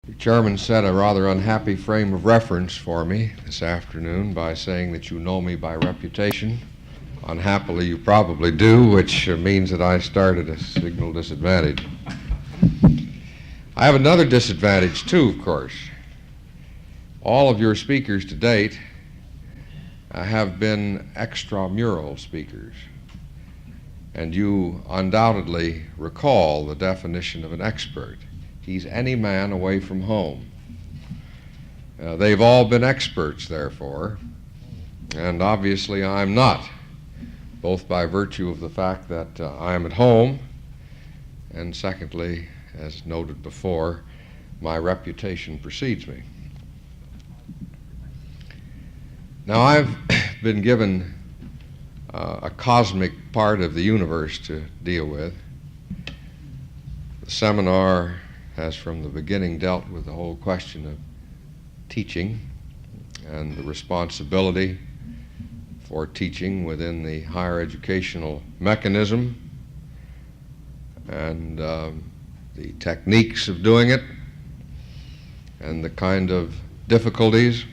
The chairman set a rather unhappy frame of reference for me this afternoon by saying that you know me by reputation. Unhappily, you probably do, which means that I start at a signal disadvantage. I have another disadvantage, too, of course. All of your speakers to date have been extramural speakers, and you undoubtedly recall the definition of an expert. He's any man away from home. They've all been experts, therefore, and obviously I'm not, both by virtue of the fact that I'm at home, and secondly, as noted before, my reputation precedes me. Now, I've been given a cosmic part of the universe to deal with. The seminar has from the beginning dealt with the whole question of teaching and the responsibility for teaching within the higher educational mechanism and the techniques of doing it and the kind of difficulties,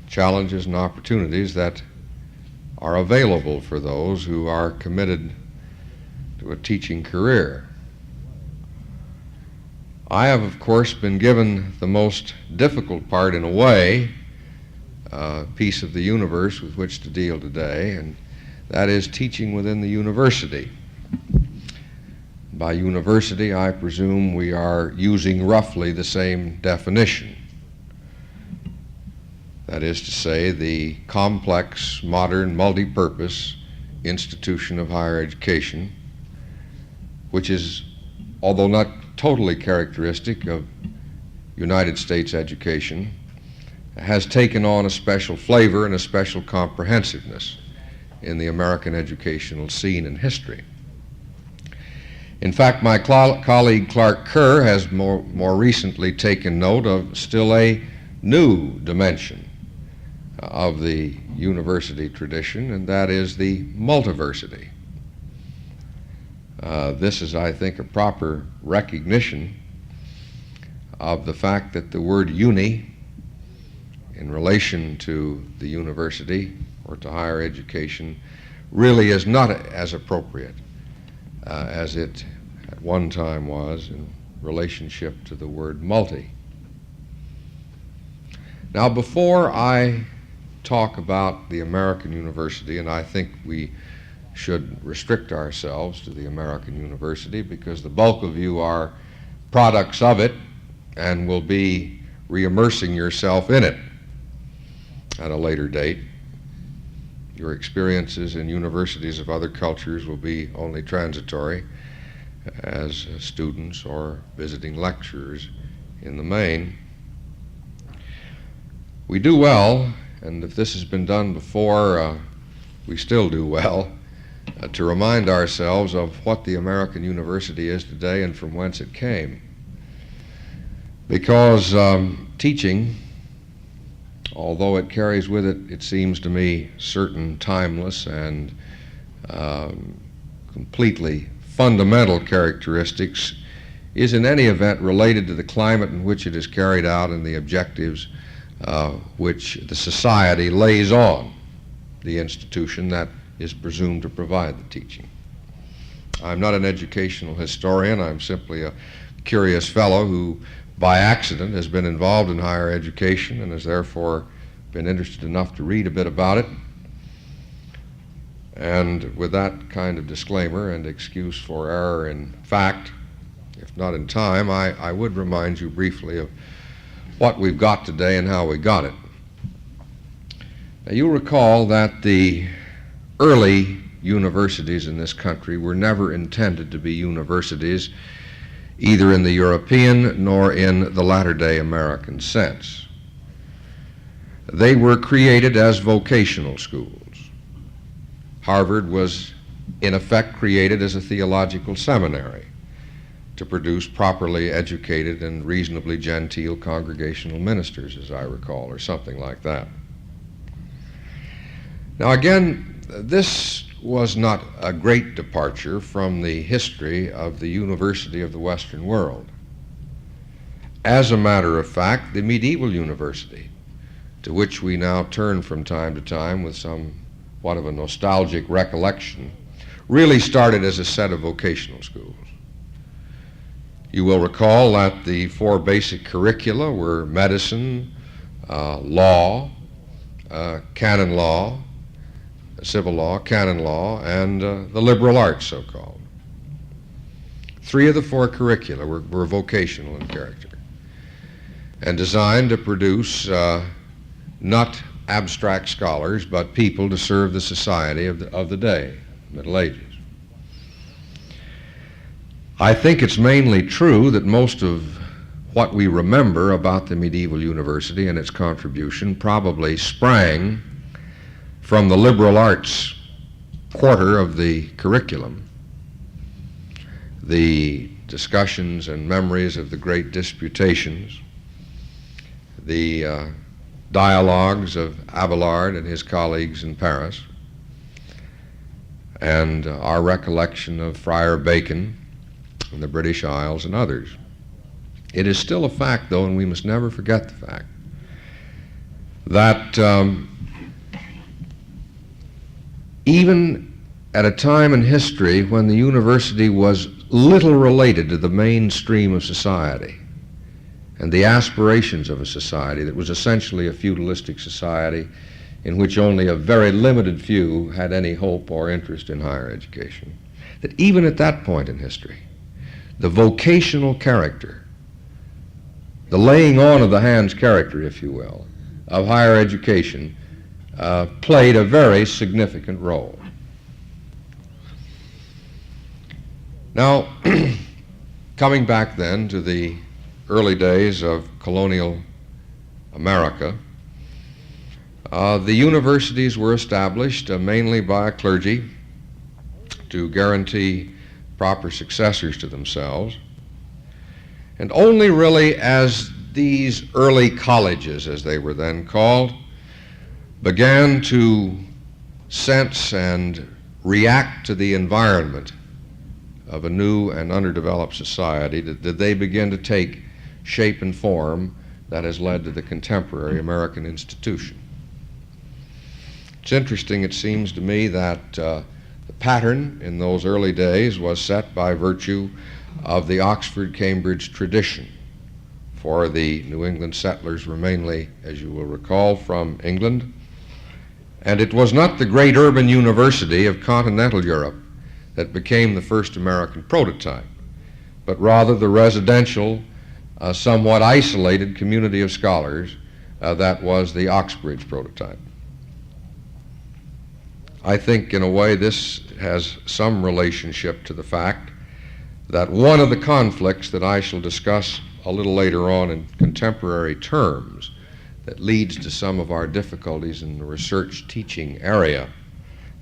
challenges, and opportunities that are available for those who are committed to a teaching career. I have, of course, been given the most difficult part, in a way, piece of the universe with which to deal today, and that is teaching within the university. By university, I presume we are using roughly the same definition. That is to say, the complex, modern, multi-purpose institution of higher education, which is, although not totally characteristic of United States education, has taken on a special flavor and a special comprehensiveness in the American educational scene and history. In fact, my colleague Clark Kerr has more recently taken note of still a new dimension of the university tradition, and that is the multiversity. This is, I think, a proper recognition of the fact that the word uni, in relation to the university or to higher education, really is not as appropriate as it at one time was in relationship to the word multi. Now, before I talk about the American university, and I think we should restrict ourselves to the American university because the bulk of you are products of it and will be re-immersing yourself in it at a later date. Your experiences in universities of other cultures will be only transitory as students or visiting lecturers in the main. We do well, and if this has been done before, we still do well, to remind ourselves of what the American university is today and from whence it came. Because teaching, although it carries with it, it seems to me, certain timeless and completely fundamental characteristics, is in any event related to the climate in which it is carried out and the objectives which the society lays on the institution that is presumed to provide the teaching. I'm not an educational historian. I'm simply a curious fellow who, by accident, has been involved in higher education and has therefore been interested enough to read a bit about it. And with that kind of disclaimer and excuse for error in fact, if not in time, I would remind you briefly of what we've got today and how we got it. Now, you'll recall that the early universities in this country were never intended to be universities either in the European nor in the latter-day American sense. They were created as vocational schools. Harvard was, in effect, created as a theological seminary to produce properly educated and reasonably genteel congregational ministers, as I recall, or something like that. Now, again, this was not a great departure from the history of the university of the Western world. As a matter of fact, the medieval university, to which we now turn from time to time with somewhat of a nostalgic recollection, really started as a set of vocational schools. You will recall that the four basic curricula were medicine, law, canon law, civil law, canon law, and the liberal arts, so-called. Three of the four curricula were vocational in character and designed to produce not abstract scholars, but people to serve the society of the day, Middle Ages. I think it's mainly true that most of what we remember about the medieval university and its contribution probably sprang from the liberal arts quarter of the curriculum. The discussions and memories of the great disputations, the dialogues of Abelard and his colleagues in Paris, and our recollection of Friar Bacon in the British Isles and others. It is still a fact, though, and we must never forget the fact, that even at a time in history when the university was little related to the mainstream of society and the aspirations of a society that was essentially a feudalistic society in which only a very limited few had any hope or interest in higher education, that even at that point in history, the vocational character, the laying on of the hands character, if you will, of higher education played a very significant role. Now, coming back then to the early days of colonial America, the universities were established mainly by a clergy to guarantee proper successors to themselves, and only really as these early colleges, as they were then called, began to sense and react to the environment of a new and underdeveloped society, did they begin to take shape and form that has led to the contemporary American institution. It's interesting, it seems to me, that the pattern in those early days was set by virtue of the Oxford-Cambridge tradition, for the New England settlers were mainly, as you will recall, from England, and it was not the great urban university of continental Europe that became the first American prototype, but rather the residential, somewhat isolated community of scholars that was the Oxbridge prototype. I think in a way this has some relationship to the fact that one of the conflicts that I shall discuss a little later on in contemporary terms that leads to some of our difficulties in the research teaching area,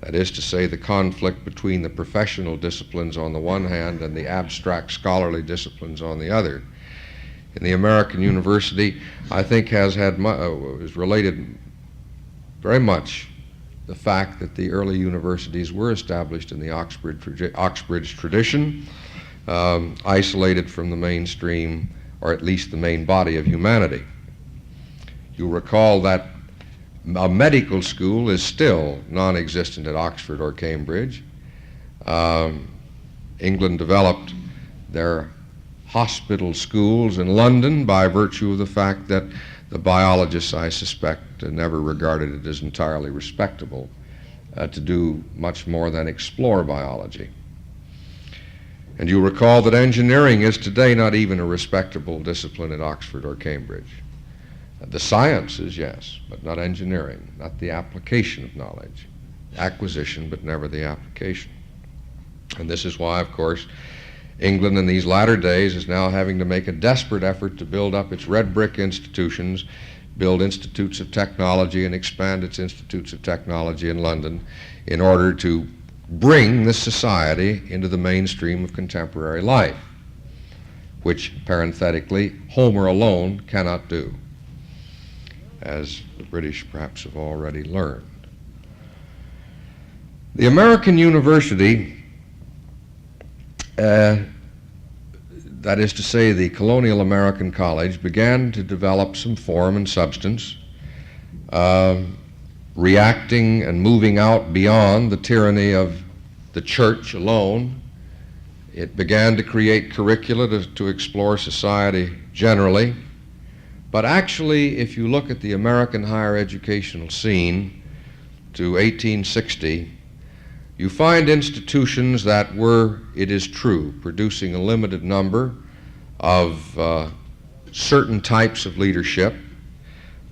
that is to say the conflict between the professional disciplines on the one hand and the abstract scholarly disciplines on the other, in the American university, I think is related very much the fact that the early universities were established in the Oxbridge tradition, isolated from the mainstream, or at least the main body of humanity. You'll recall that a medical school is still non-existent at Oxford or Cambridge. England developed their hospital schools in London by virtue of the fact that the biologists, I suspect, never regarded it as entirely respectable to do much more than explore biology. And you recall that engineering is today not even a respectable discipline at Oxford or Cambridge. The sciences, yes, but not engineering, not the application of knowledge. Acquisition, but never the application. And this is why, of course, England in these latter days is now having to make a desperate effort to build up its red brick institutions, build institutes of technology, and expand its institutes of technology in London in order to bring this society into the mainstream of contemporary life, which, parenthetically, Homer alone cannot do, as the British perhaps have already learned. The American university that is to say, the colonial American college, began to develop some form and substance, reacting and moving out beyond the tyranny of the church alone. It began to create curricula to explore society generally. But actually, if you look at the American higher educational scene to 1860, you find institutions that were, it is true, producing a limited number of certain types of leadership,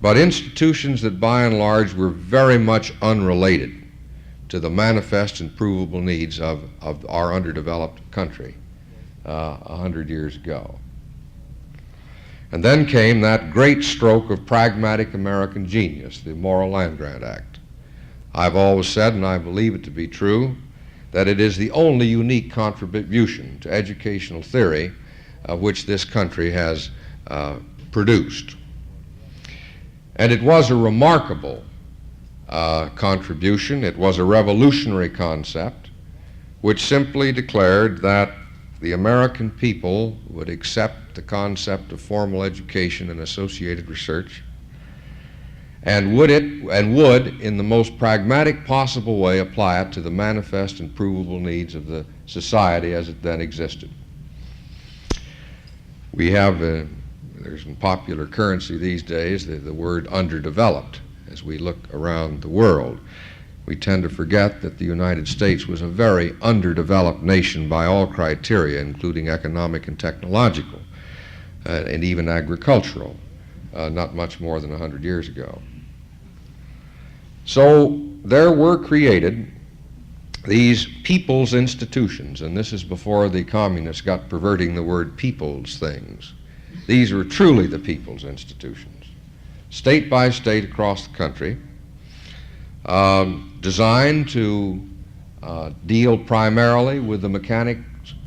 but institutions that by and large were very much unrelated to the manifest and provable needs of our underdeveloped country 100 years ago. And then came that great stroke of pragmatic American genius, the Morrill Land Grant Act. I've always said, and I believe it to be true, that it is the only unique contribution to educational theory which this country has produced. And it was a remarkable contribution. It was a revolutionary concept which simply declared that the American people would accept the concept of formal education and associated research, and would, in the most pragmatic possible way, apply it to the manifest and provable needs of the society as it then existed. We have, there's in popular currency these days, the word underdeveloped. As we look around the world, we tend to forget that the United States was a very underdeveloped nation by all criteria, including economic and technological, and even agricultural, not much more than 100 years ago. So there were created these people's institutions, and this is before the communists got perverting the word people's things. These were truly the people's institutions, state by state across the country, designed to deal primarily with the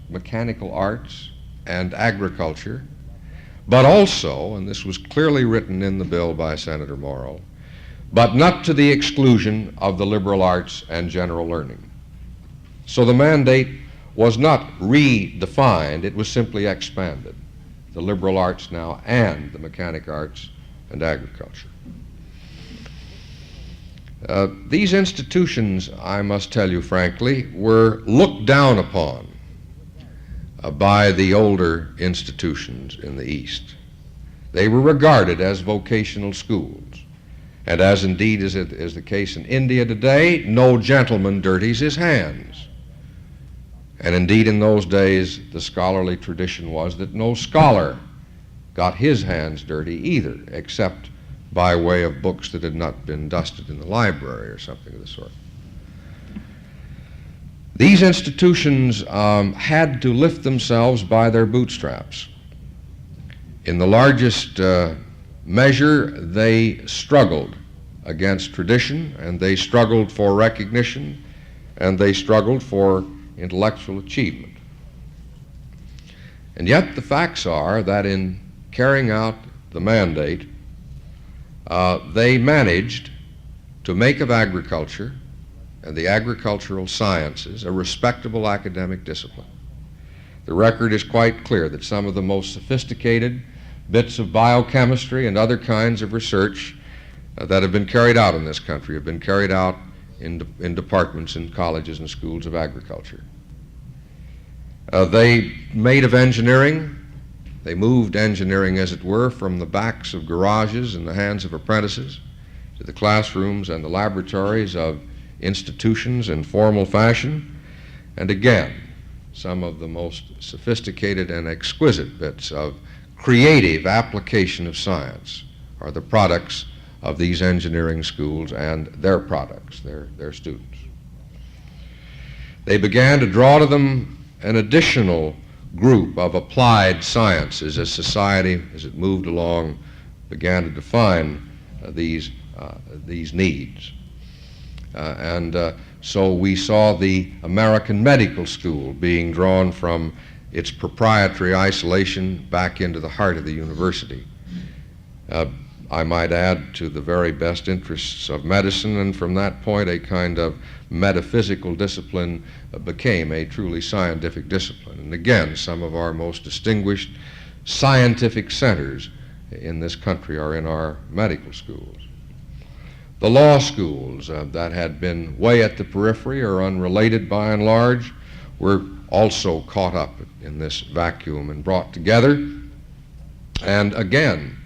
mechanical arts and agriculture, but also, and this was clearly written in the bill by Senator Morrill, but not to the exclusion of the liberal arts and general learning. So the mandate was not redefined, it was simply expanded. The liberal arts now and the mechanic arts and agriculture. These institutions, I must tell you frankly, were looked down upon by the older institutions in the East. They were regarded as vocational schools. And as indeed is the case in India today, no gentleman dirties his hands. And indeed in those days, the scholarly tradition was that no scholar got his hands dirty either, except by way of books that had not been dusted in the library or something of the sort. These institutions had to lift themselves by their bootstraps. In the largest measure, they struggled against tradition, and they struggled for recognition, and they struggled for intellectual achievement. And yet the facts are that in carrying out the mandate, they managed to make of agriculture and the agricultural sciences a respectable academic discipline. The record is quite clear that some of the most sophisticated bits of biochemistry and other kinds of research that have been carried out in this country have been carried out in departments in colleges and schools of agriculture. They made of engineering, they moved engineering, as it were, from the backs of garages in the hands of apprentices to the classrooms and the laboratories of institutions in formal fashion. And again, some of the most sophisticated and exquisite bits of creative application of science are the products of these engineering schools and their products, their students. They began to draw to them an additional group of applied sciences as society, as it moved along, began to define these needs. So we saw the American medical school being drawn from its proprietary isolation back into the heart of the university. I might add, to the very best interests of medicine, and from that point a kind of metaphysical discipline became a truly scientific discipline. And again, some of our most distinguished scientific centers in this country are in our medical schools. The law schools that had been way at the periphery or unrelated by and large were also caught up in this vacuum and brought together. And again,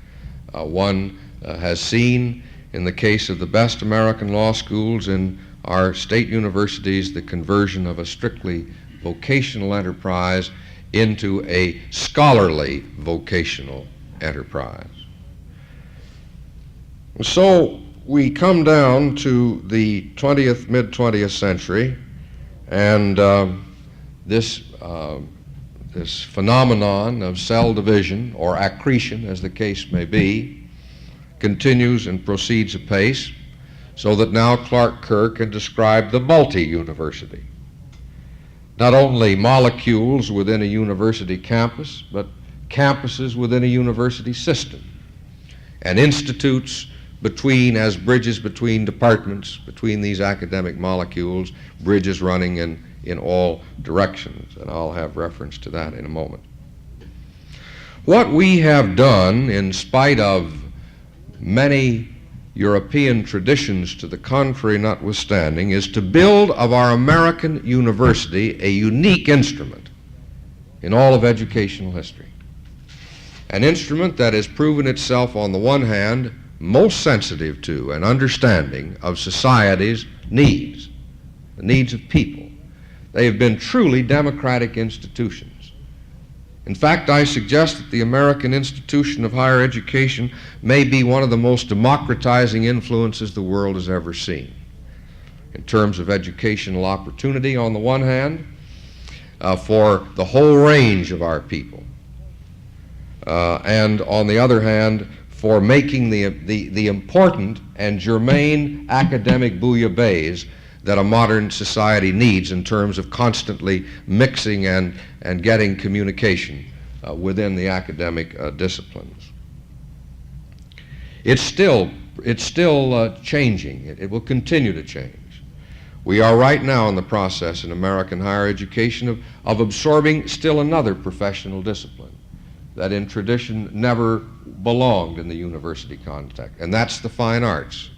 one has seen in the case of the best American law schools in our state universities the conversion of a strictly vocational enterprise into a scholarly vocational enterprise. So we come down to the mid-20th century, and this phenomenon of cell division, or accretion as the case may be, continues and proceeds apace, so that now Clark Kerr can describe the multi-university. Not only molecules within a university campus, but campuses within a university system, and institutes as bridges between departments, between these academic molecules, bridges running in all directions, and I'll have reference to that in a moment. What we have done, in spite of many European traditions to the contrary notwithstanding, is to build of our American university a unique instrument in all of educational history. An instrument that has proven itself, on the one hand, most sensitive to and understanding of society's needs, the needs of people. They have been truly democratic institutions. In fact, I suggest that the American institution of higher education may be one of the most democratizing influences the world has ever seen, in terms of educational opportunity on the one hand, for the whole range of our people, and on the other hand, for making the important and germane academic bouillabaisse that a modern society needs in terms of constantly mixing and getting communication within the academic disciplines. It's still changing. It will continue to change. We are right now in the process in American higher education of absorbing still another professional discipline that in tradition never belonged in the university context, and that's the fine arts.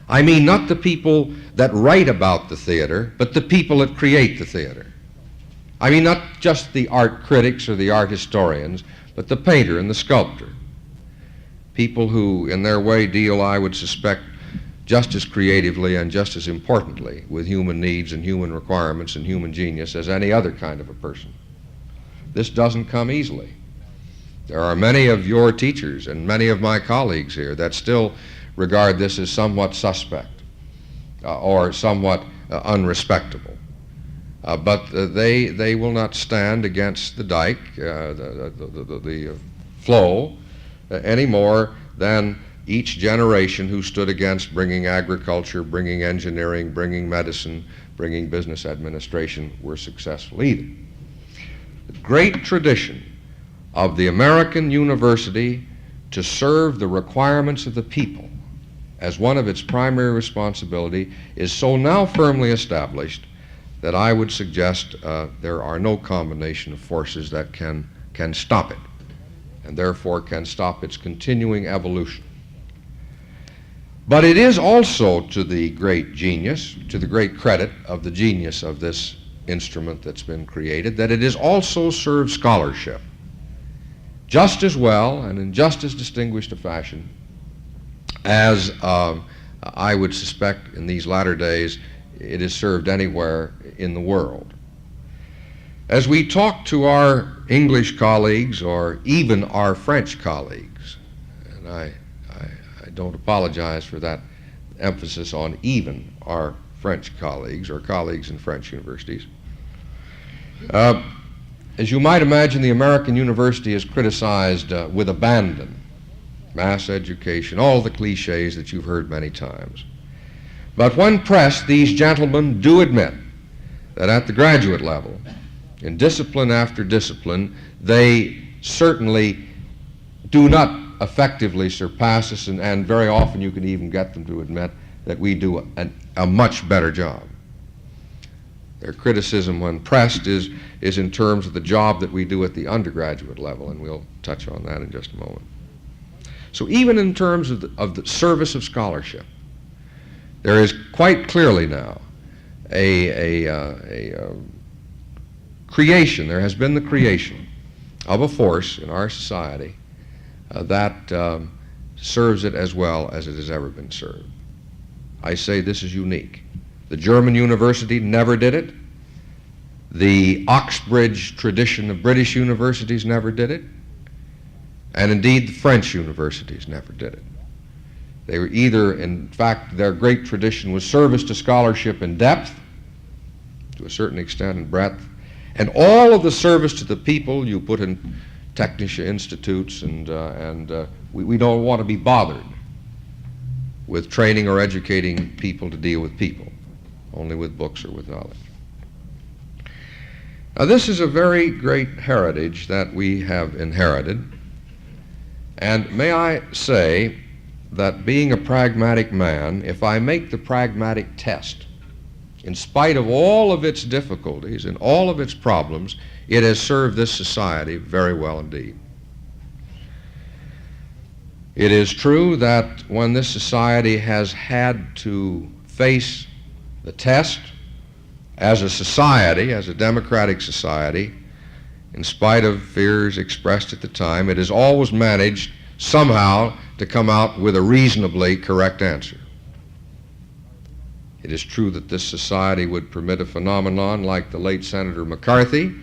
I mean, not the people that write about the theater, but the people that create the theater. I mean, not just the art critics or the art historians, but the painter and the sculptor. People who, in their way, deal, I would suspect, just as creatively and just as importantly with human needs and human requirements and human genius as any other kind of a person. This doesn't come easily. There are many of your teachers and many of my colleagues here that still regard this as somewhat suspect or somewhat unrespectable. But they will not stand against the dike, the flow, any more than each generation who stood against bringing agriculture, bringing engineering, bringing medicine, bringing business administration were successful either. The great tradition of the American university to serve the requirements of the people as one of its primary responsibility is so now firmly established that I would suggest there are no combination of forces that can stop it, and therefore can stop its continuing evolution. But it is also to the great genius, to the great credit of the genius of this instrument that's been created, that it has also served scholarship just as well and in just as distinguished a fashion as I would suspect in these latter days it is served anywhere in the world. As we talk to our English colleagues or even our French colleagues, and I don't apologize for that emphasis on even our French colleagues or colleagues in French universities, as you might imagine, the American university is criticized with abandon. Mass education, all the cliches that you've heard many times. But when pressed, these gentlemen do admit that at the graduate level, in discipline after discipline, they certainly do not effectively surpass us, and very often you can even get them to admit that we do a much better job. Their criticism when pressed is in terms of the job that we do at the undergraduate level, and we'll touch on that in just a moment. So even in terms of the service of scholarship, there is quite clearly now a creation, there has been the creation of a force in our society that serves it as well as it has ever been served. I say this is unique. The German university never did it. The Oxbridge tradition of British universities never did it. And indeed, the French universities never did it. They were either, in fact, their great tradition was service to scholarship in depth, to a certain extent in breadth, and all of the service to the people you put in Technische Institutes, and we don't want to be bothered with training or educating people to deal with people, only with books or with knowledge. Now, this is a very great heritage that we have inherited, and may I say that being a pragmatic man, if I make the pragmatic test, in spite of all of its difficulties and all of its problems, it has served this society very well indeed. It is true that when this society has had to face the test as a society, as a democratic society, in spite of fears expressed at the time, it has always managed somehow to come out with a reasonably correct answer. It is true that this society would permit a phenomenon like the late Senator McCarthy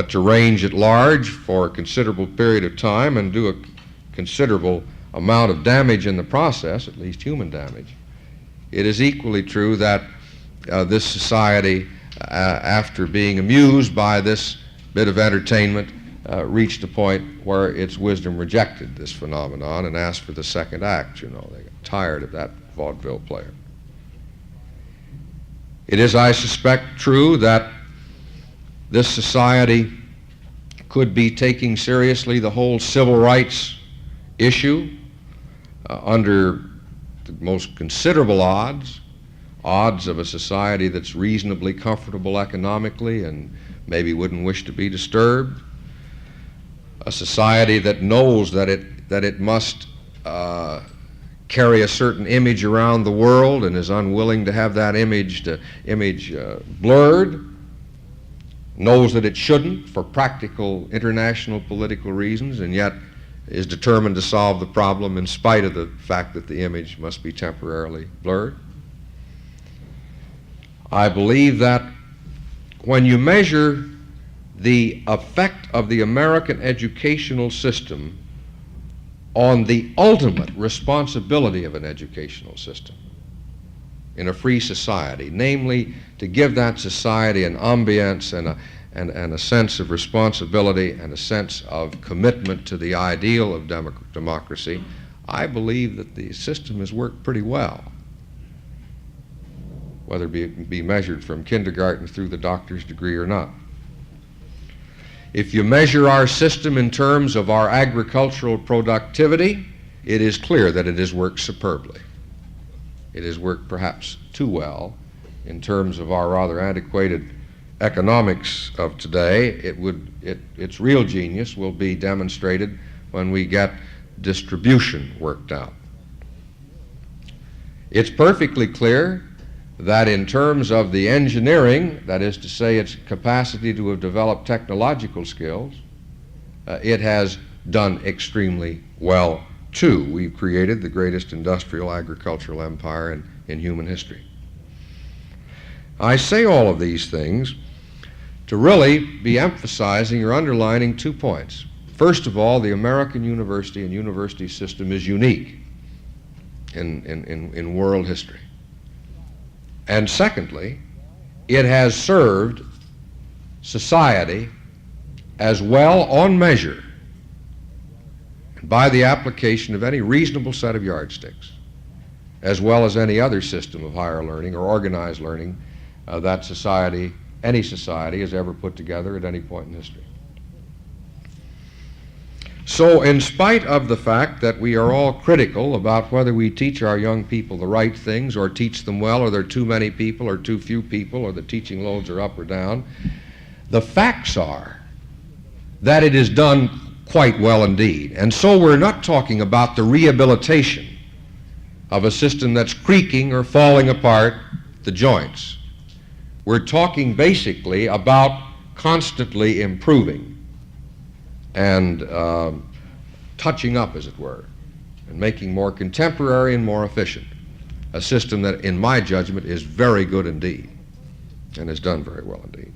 to range at large for a considerable period of time and do a considerable amount of damage in the process, at least human damage. It is equally true that this society, after being amused by this bit of entertainment, reached a point where its wisdom rejected this phenomenon and asked for the second act. You know, they got tired of that vaudeville player. It is, I suspect, true that this society could be taking seriously the whole civil rights issue under the most considerable odds of a society that's reasonably comfortable economically and maybe wouldn't wish to be disturbed, a society that knows that it must carry a certain image around the world and is unwilling to have that image blurred, knows that it shouldn't for practical international political reasons, and yet is determined to solve the problem in spite of the fact that the image must be temporarily blurred. I believe that when you measure the effect of the American educational system on the ultimate responsibility of an educational system in a free society, namely to give that society an ambience and a sense of responsibility and a sense of commitment to the ideal of democracy, I believe that the system has worked pretty well, whether it be measured from kindergarten through the doctor's degree or not. If you measure our system in terms of our agricultural productivity, it is clear that it has worked superbly. It has worked perhaps too well in terms of our rather antiquated economics of today. Its real genius will be demonstrated when we get distribution worked out. It's perfectly clear that in terms of the engineering, that is to say its capacity to have developed technological skills, it has done extremely well too. We've created the greatest industrial agricultural empire in human history. I say all of these things to really be emphasizing or underlining 2 points. First of all, the American university and university system is unique in world history. And secondly, it has served society as well on measure and by the application of any reasonable set of yardsticks, as well as any other system of higher learning or organized learning that any society has ever put together at any point in history. So in spite of the fact that we are all critical about whether we teach our young people the right things or teach them well, or there are too many people or too few people, or the teaching loads are up or down, the facts are that it is done quite well indeed. And so we're not talking about the rehabilitation of a system that's creaking or falling apart the joints. We're talking basically about constantly improving and touching up, as it were, and making more contemporary and more efficient a system that, in my judgment, is very good indeed and is done very well indeed.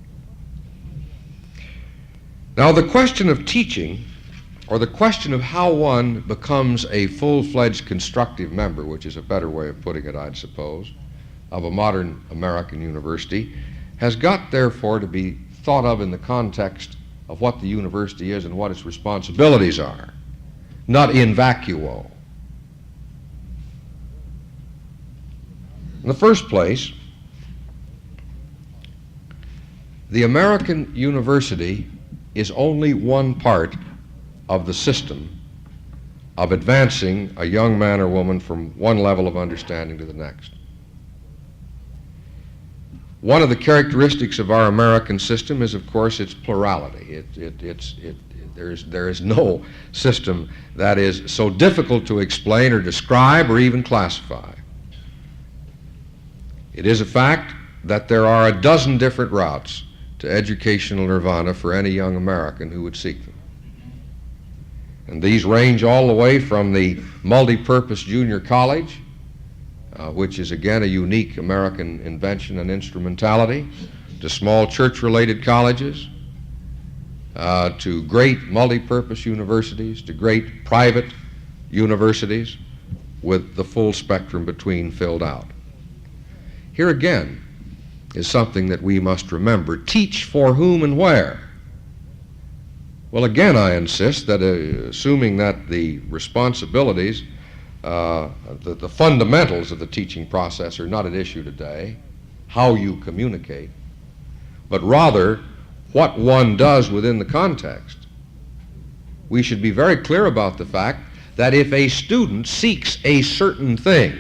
Now, the question of teaching, or the question of how one becomes a full-fledged constructive member, which is a better way of putting it, I'd suppose, of a modern American university, has got, therefore, to be thought of in the context of what the university is and what its responsibilities are, not in vacuo. In the first place, the American university is only one part of the system of advancing a young man or woman from one level of understanding to the next. One of the characteristics of our American system is, of course, its plurality. There is no system that is so difficult to explain or describe or even classify. It is a fact that there are a dozen different routes to educational nirvana for any young American who would seek them. And these range all the way from the multi-purpose junior college, which is again a unique American invention and instrumentality, to small church-related colleges, to great multi-purpose universities, to great private universities with the full spectrum between filled out. Here again is something that we must remember. Teach for whom and where? Well, again, I insist that assuming that the responsibilities, the fundamentals of the teaching process are not at issue today, how you communicate, but rather what one does within the context. We should be very clear about the fact that if a student seeks a certain thing,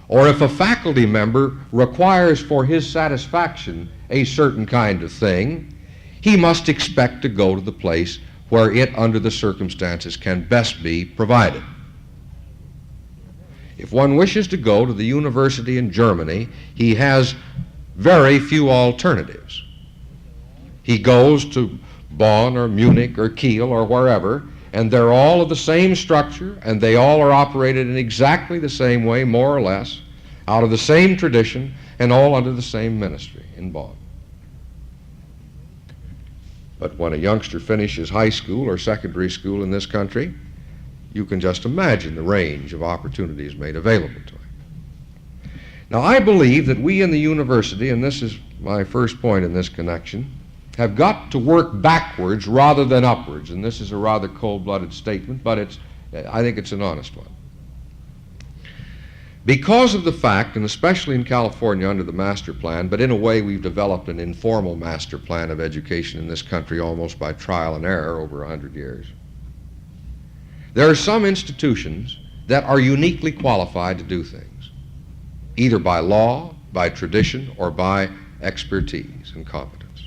or if a faculty member requires for his satisfaction a certain kind of thing, he must expect to go to the place where it, under the circumstances, can best be provided. If one wishes to go to the university in Germany, he has very few alternatives. He goes to Bonn or Munich or Kiel or wherever, and they're all of the same structure, and they all are operated in exactly the same way, more or less, out of the same tradition, and all under the same ministry in Bonn. But when a youngster finishes high school or secondary school in this country, you can just imagine the range of opportunities made available to him. Now, I believe that we in the university, and this is my first point in this connection, have got to work backwards rather than upwards. And this is a rather cold-blooded statement, but I think it's an honest one. Because of the fact, and especially in California under the master plan, but in a way we've developed an informal master plan of education in this country almost by trial and error over 100 years, there are some institutions that are uniquely qualified to do things, either by law, by tradition, or by expertise and competence.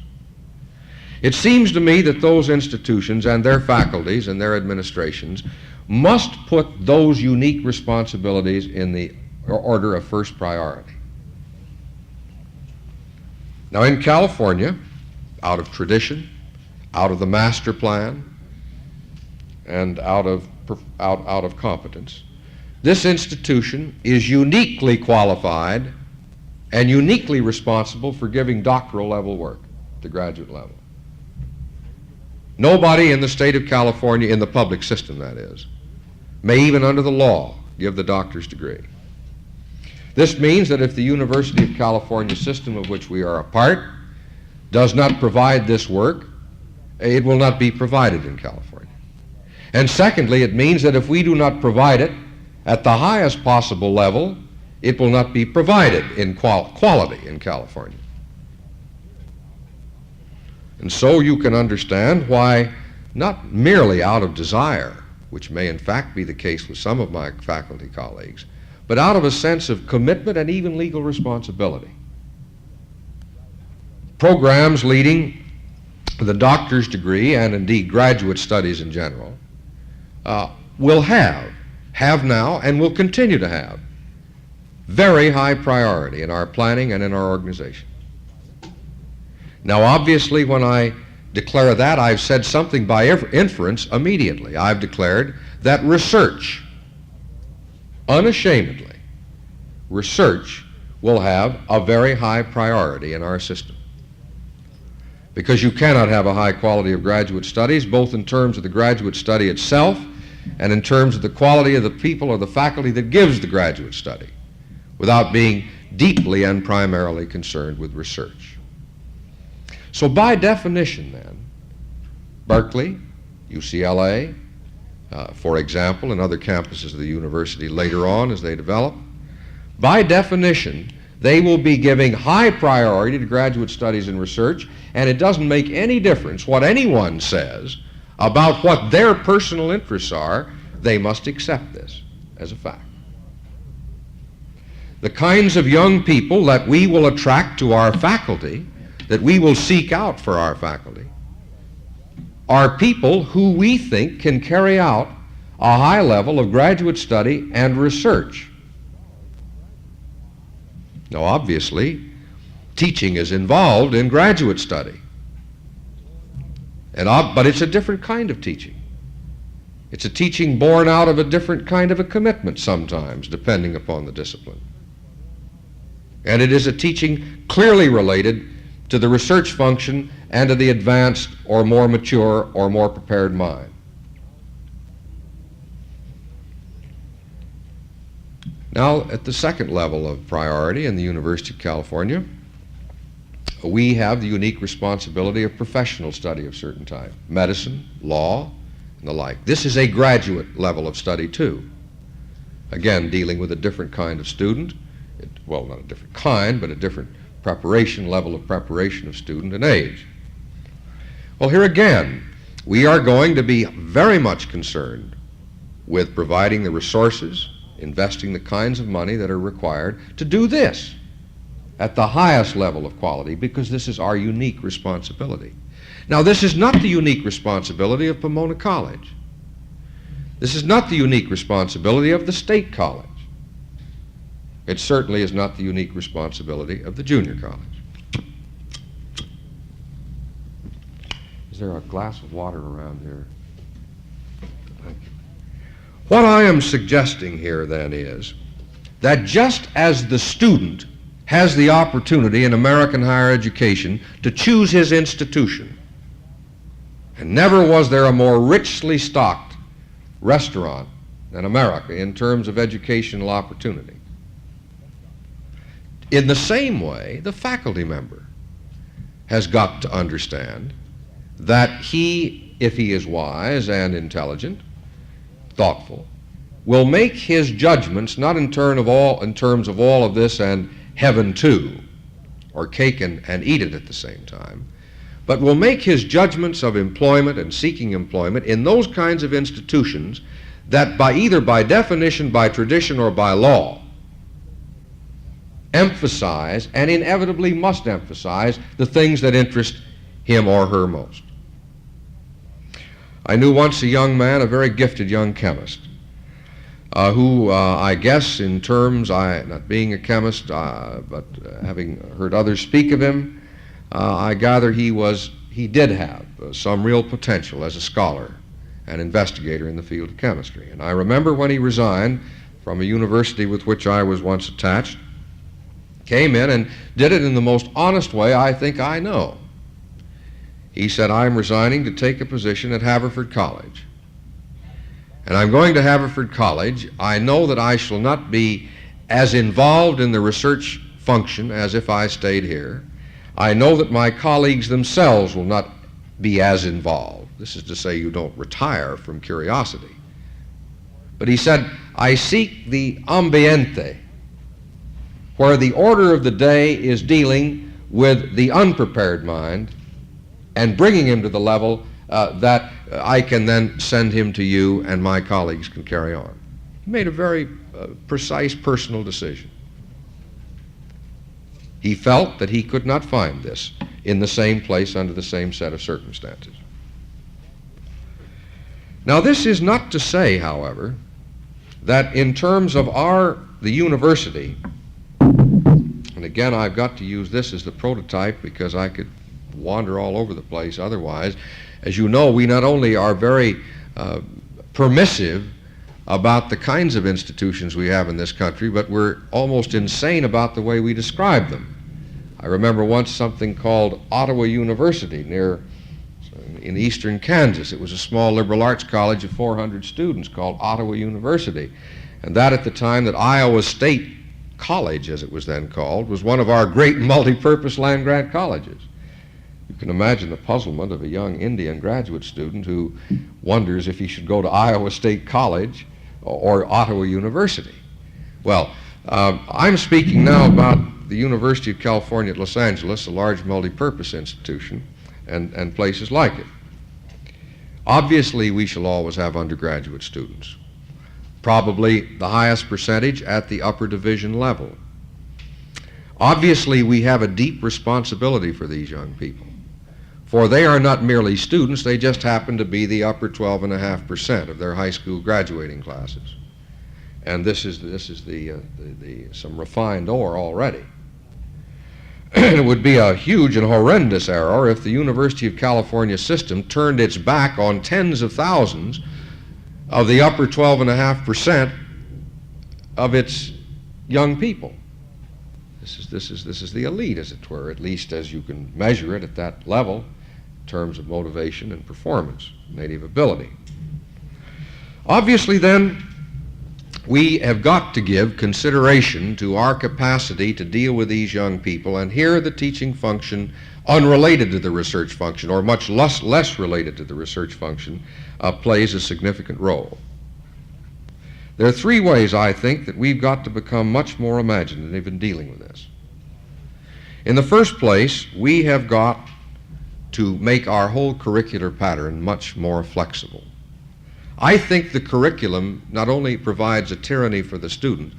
It seems to me that those institutions and their faculties and their administrations must put those unique responsibilities in the order of first priority. Now, in California, out of tradition, out of the master plan, and out of competence, this institution is uniquely qualified and uniquely responsible for giving doctoral level work, the graduate level. Nobody in the state of California, in the public system that is, may even under the law give the doctor's degree. This means that if the University of California system of which we are a part does not provide this work, it will not be provided in California. And secondly, it means that if we do not provide it at the highest possible level, it will not be provided in quality in California. And so you can understand why not merely out of desire, which may in fact be the case with some of my faculty colleagues, but out of a sense of commitment and even legal responsibility. Programs leading to the doctor's degree, and indeed graduate studies in general, will have now, and will continue to have very high priority in our planning and in our organization. Now, obviously, when I declare that, I've said something by inference immediately. I've declared that research, unashamedly, research will have a very high priority in our system. Because you cannot have a high quality of graduate studies, both in terms of the graduate study itself and in terms of the quality of the people or the faculty that gives the graduate study, without being deeply and primarily concerned with research. So by definition then, Berkeley, UCLA, for example, and other campuses of the university later on as they develop, by definition, they will be giving high priority to graduate studies and research, and it doesn't make any difference what anyone says about what their personal interests are. They must accept this as a fact. The kinds of young people that we will attract to our faculty, that we will seek out for our faculty, are people who we think can carry out a high level of graduate study and research. Now, obviously, teaching is involved in graduate study, but it's a different kind of teaching. It's a teaching born out of a different kind of a commitment sometimes, depending upon the discipline. And it is a teaching clearly related to the research function and to the advanced or more mature or more prepared mind. Now, at the second level of priority in the University of California, we have the unique responsibility of professional study of certain type, medicine, law, and the like. This is a graduate level of study too. Again, dealing with a different kind of student, well, not a different kind, but a different level of preparation of student and age. Well, here again, we are going to be very much concerned with providing the resources, investing the kinds of money that are required to do this at the highest level of quality, because this is our unique responsibility. Now, this is not the unique responsibility of Pomona College. This is not the unique responsibility of the State College. It certainly is not the unique responsibility of the junior college. Is there a glass of water around here? Thank you. What I am suggesting here then is that just as the student has the opportunity in American higher education to choose his institution, and never was there a more richly stocked restaurant than America in terms of educational opportunity. In the same way, the faculty member has got to understand that he, if he is wise and intelligent, thoughtful, will make his judgments not in terms of all of this and heaven too, or cake and eat it at the same time, but will make his judgments of employment and seeking employment in those kinds of institutions that either by definition, by tradition, or by law emphasize, and inevitably must emphasize, the things that interest him or her most. I knew once a young man, a very gifted young chemist, who I guess in terms, not being a chemist, but having heard others speak of him, I gather he did have some real potential as a scholar and investigator in the field of chemistry. And I remember when he resigned from a university with which I was once attached, came in and did it in the most honest way I think I know. He said, "I'm resigning to take a position at Haverford College. And I'm going to Haverford College. I know that I shall not be as involved in the research function as if I stayed here. I know that my colleagues themselves will not be as involved." This is to say, you don't retire from curiosity. But he said, "I seek the ambiente, where the order of the day is dealing with the unprepared mind and bringing him to the level that I can then send him to you and my colleagues can carry on. He made a very precise personal decision. He felt that he could not find this in the same place under the same set of circumstances. Now, this is not to say, however, that in terms of the university, and again, I've got to use this as the prototype because I could wander all over the place otherwise. As you know, we not only are very permissive about the kinds of institutions we have in this country, but we're almost insane about the way we describe them. I remember once something called Ottawa University in eastern Kansas. It was a small liberal arts college of 400 students called Ottawa University. And that at the time that Iowa State College, as it was then called, was one of our great multi-purpose land-grant colleges. You can imagine the puzzlement of a young Indian graduate student who wonders if he should go to Iowa State College or Ottawa University. Well, I'm speaking now about the University of California at Los Angeles, a large multi-purpose institution, and places like it. Obviously, we shall always have undergraduate students, probably the highest percentage at the upper division level. Obviously, we have a deep responsibility for these young people, for they are not merely students, they just happen to be the upper 12.5% of their high school graduating classes. And this is some refined ore already. It would be a huge and horrendous error if the University of California system turned its back on tens of thousands of the upper 12.5% of its young people. This is the elite, as it were, at least as you can measure it at that level in terms of motivation and performance, native ability. Obviously, then, we have got to give consideration to our capacity to deal with these young people, and here the teaching function, unrelated to the research function, or much less related to the research function, plays a significant role. There are three ways, I think, that we've got to become much more imaginative in dealing with this. In the first place, we have got to make our whole curricular pattern much more flexible. I think the curriculum not only provides a tyranny for the student,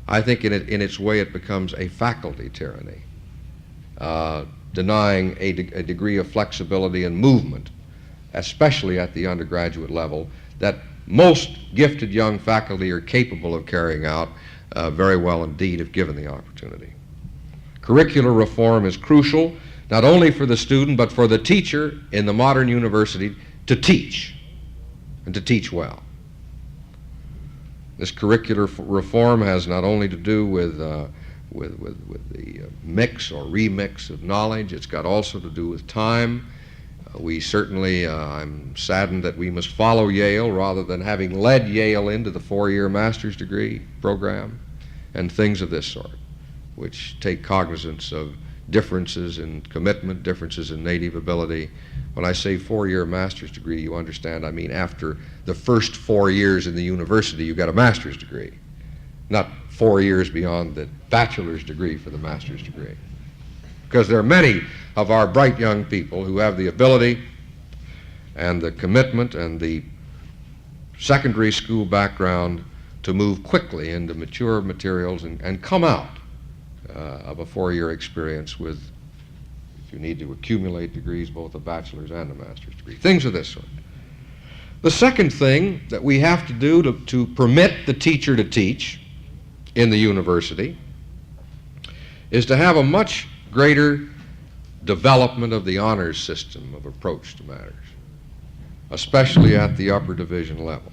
I think in its way it becomes a faculty tyranny, denying a degree of flexibility and movement, especially at the undergraduate level, that most gifted young faculty are capable of carrying out very well indeed if given the opportunity. Curricular reform is crucial, not only for the student, but for the teacher in the modern university to teach, and to teach well. This curricular reform has not only to do with the mix or remix of knowledge, it's got also to do with time. We certainly, I'm saddened that we must follow Yale rather than having led Yale into the four-year master's degree program and things of this sort, which take cognizance of differences in commitment, differences in native ability. When I say four-year master's degree, you understand I mean after the first 4 years in the university, you got a master's degree, not 4 years beyond the bachelor's degree for the master's degree. Because there are many of our bright young people who have the ability and the commitment and the secondary school background to move quickly into mature materials and come out of a four-year experience with, if you need to accumulate degrees, both a bachelor's and a master's degree. Things of this sort. The second thing that we have to do to permit the teacher to teach in the university is to have a much greater development of the honors system of approach to matters, especially at the upper division level.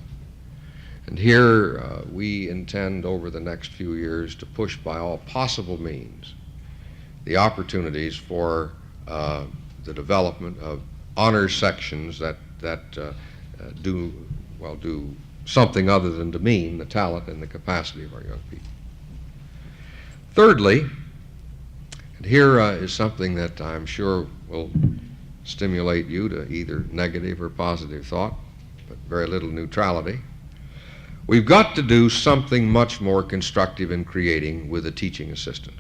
And here we intend over the next few years to push by all possible means the opportunities for the development of honors sections that do something other than demean the talent and the capacity of our young people. Thirdly, and here is something that I'm sure will stimulate you to either negative or positive thought, but very little neutrality. We've got to do something much more constructive in creating with a teaching assistant.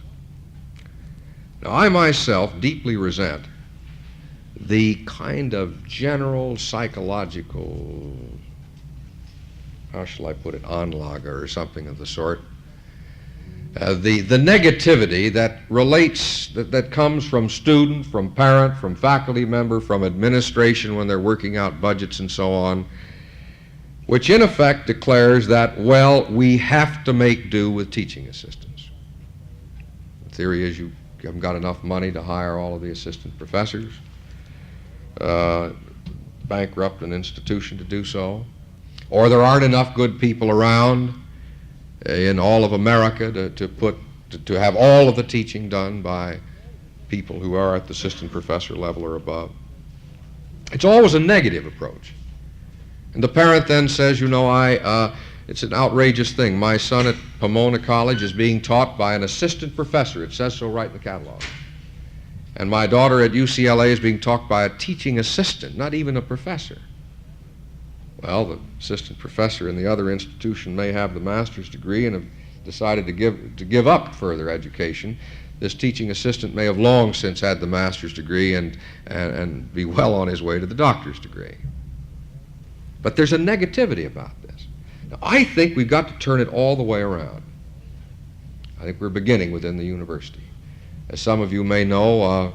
Now, I myself deeply resent the kind of general psychological, how shall I put it, onlage or something of the sort. The negativity that relates, that comes from student, from parent, from faculty member, from administration when they're working out budgets and so on, which in effect declares that, well, we have to make do with teaching assistants. The theory is you haven't got enough money to hire all of the assistant professors, bankrupt an institution to do so, or there aren't enough good people around in all of America to have all of the teaching done by people who are at the assistant professor level or above. It's always a negative approach. And the parent then says, you know, it's an outrageous thing. My son at Pomona College is being taught by an assistant professor. It says so right in the catalog. And my daughter at UCLA is being taught by a teaching assistant, not even a professor. Well, the assistant professor in the other institution may have the master's degree and have decided to give up further education. This teaching assistant may have long since had the master's degree and be well on his way to the doctor's degree. But there's a negativity about this. Now, I think we've got to turn it all the way around. I think we're beginning within the university. As some of you may know,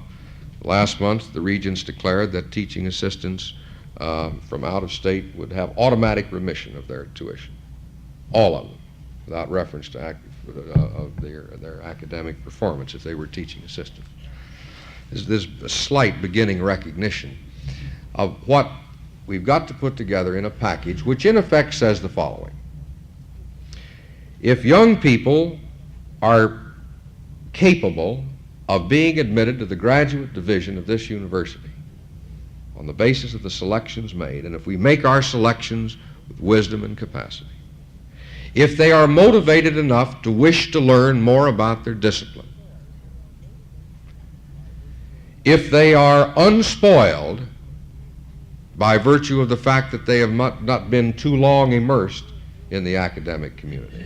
last month the regents declared that teaching assistants from out of state would have automatic remission of their tuition, all of them, without reference to their academic performance if they were teaching assistants. There's a slight beginning recognition of what we've got to put together in a package which in effect says the following. If young people are capable of being admitted to the graduate division of this university on the basis of the selections made, and if we make our selections with wisdom and capacity, if they are motivated enough to wish to learn more about their discipline, if they are unspoiled by virtue of the fact that they have not been too long immersed in the academic community,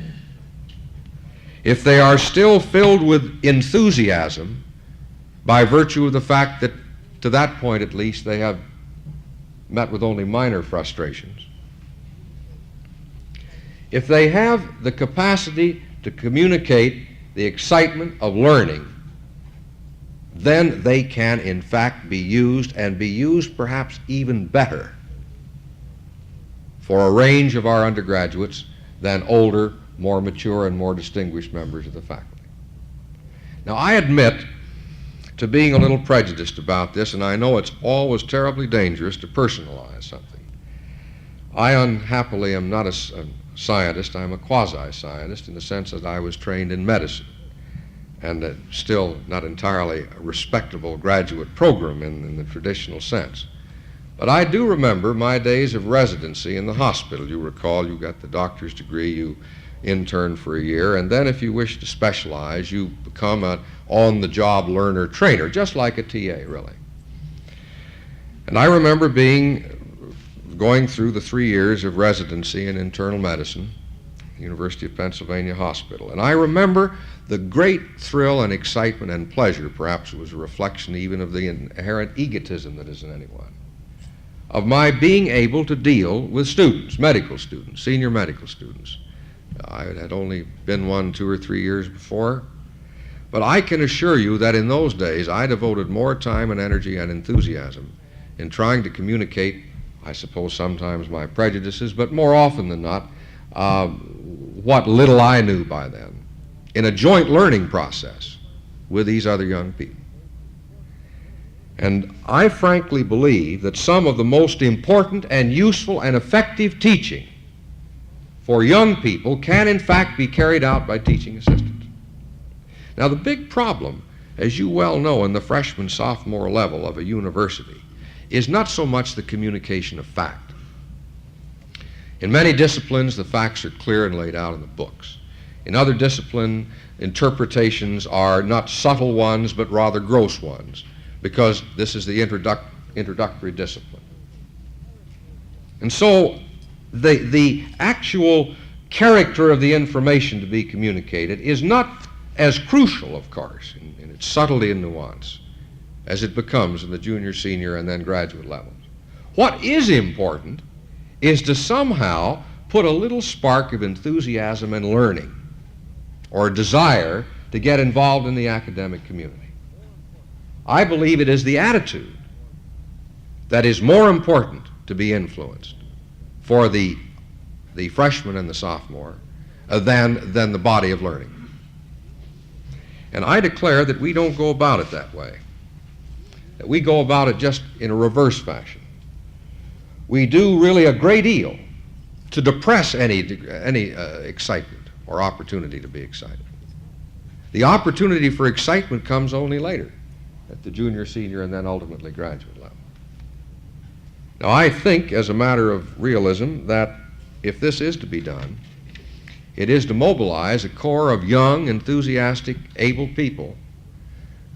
if they are still filled with enthusiasm by virtue of the fact that to that point at least they have met with only minor frustrations, if they have the capacity to communicate the excitement of learning, then they can in fact be used, and be used perhaps even better for a range of our undergraduates than older, more mature, and more distinguished members of the faculty. Now, I admit to being a little prejudiced about this, and I know it's always terribly dangerous to personalize something. I unhappily am not a scientist. I'm a quasi-scientist in the sense that I was trained in medicine, and still not entirely a respectable graduate program in the traditional sense. But I do remember my days of residency in the hospital. You recall you got the doctor's degree, you intern for a year, and then if you wish to specialize, you become an on-the-job learner trainer, just like a TA, really. And I remember going through the 3 years of residency in internal medicine, University of Pennsylvania Hospital, and I remember the great thrill and excitement and pleasure, perhaps it was a reflection even of the inherent egotism that is in anyone, of my being able to deal with students, medical students, senior medical students. I had only been one 2 or 3 years before, but I can assure you that in those days I devoted more time and energy and enthusiasm in trying to communicate, I suppose sometimes my prejudices, but more often than not, what little I knew by then, in a joint learning process with these other young people. And I frankly believe that some of the most important and useful and effective teaching for young people can in fact be carried out by teaching assistants. Now, the big problem, as you well know, in the freshman, sophomore level of a university is not so much the communication of fact. In many disciplines, the facts are clear and laid out in the books. In other disciplines, interpretations are not subtle ones, but rather gross ones, because this is the introductory discipline. And so the actual character of the information to be communicated is not as crucial, of course, in its subtlety and nuance, as it becomes in the junior, senior, and then graduate levels. What is important is to somehow put a little spark of enthusiasm and learning or desire to get involved in the academic community. I believe it is the attitude that is more important to be influenced for the freshman and the sophomore than the body of learning. And I declare that we don't go about it that way, that we go about it just in a reverse fashion. We do really a great deal to depress any excitement or opportunity to be excited. The opportunity for excitement comes only later, at the junior, senior, and then ultimately graduate level. Now, I think, as a matter of realism, that if this is to be done, it is to mobilize a core of young, enthusiastic, able people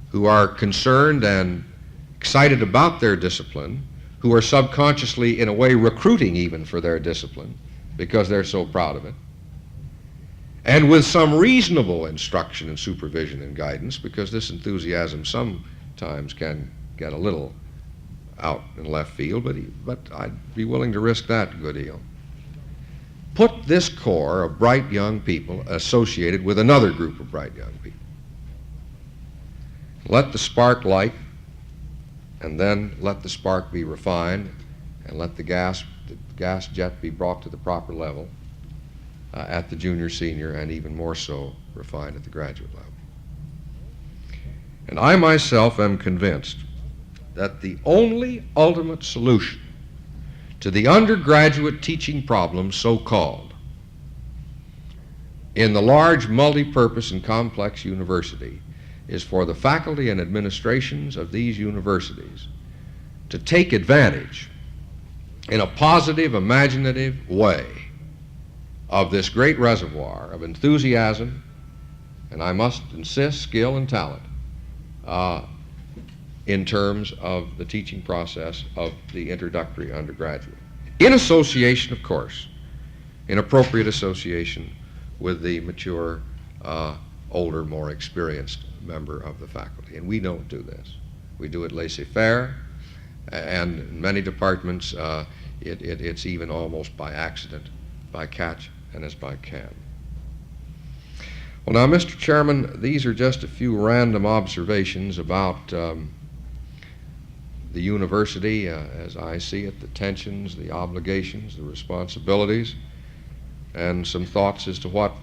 who are concerned and excited about their discipline, who are subconsciously, in a way, recruiting even for their discipline because they're so proud of it, and with some reasonable instruction and supervision and guidance, because this enthusiasm sometimes can get a little out in left field, but I'd be willing to risk that a good deal. Put this core of bright young people associated with another group of bright young people. Let the spark light, and then let the spark be refined, and let the gas jet be brought to the proper level at the junior, senior, and even more so refined at the graduate level. And I myself am convinced that the only ultimate solution to the undergraduate teaching problem, so-called, in the large multi-purpose and complex university is for the faculty and administrations of these universities to take advantage in a positive, imaginative way of this great reservoir of enthusiasm, and I must insist, skill and talent, in terms of the teaching process of the introductory undergraduate. In association, of course, in appropriate association with the mature, older, more experienced member of the faculty. And we don't do this. We do it laissez-faire, and in many departments, it's even almost by accident, by catch, and as by can. Well, now, Mr. Chairman, these are just a few random observations about the university as I see it, the tensions, the obligations, the responsibilities, and some thoughts as to what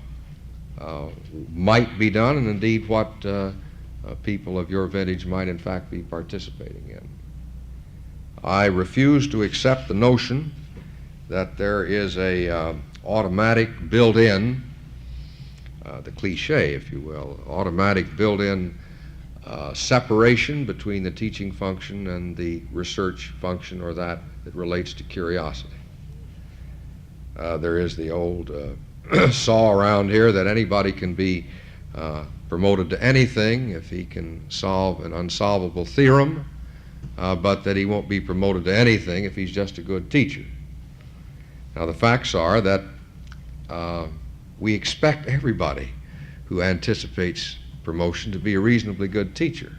might be done, and indeed what people of your vintage might in fact be participating in. I refuse to accept the notion that there is a automatic built-in, the cliche, if you will, automatic built-in separation between the teaching function and the research function, or that relates to curiosity. There is the old saw around here that anybody can be promoted to anything if he can solve an unsolvable theorem, but that he won't be promoted to anything if he's just a good teacher. Now, the facts are that we expect everybody who anticipates promotion to be a reasonably good teacher.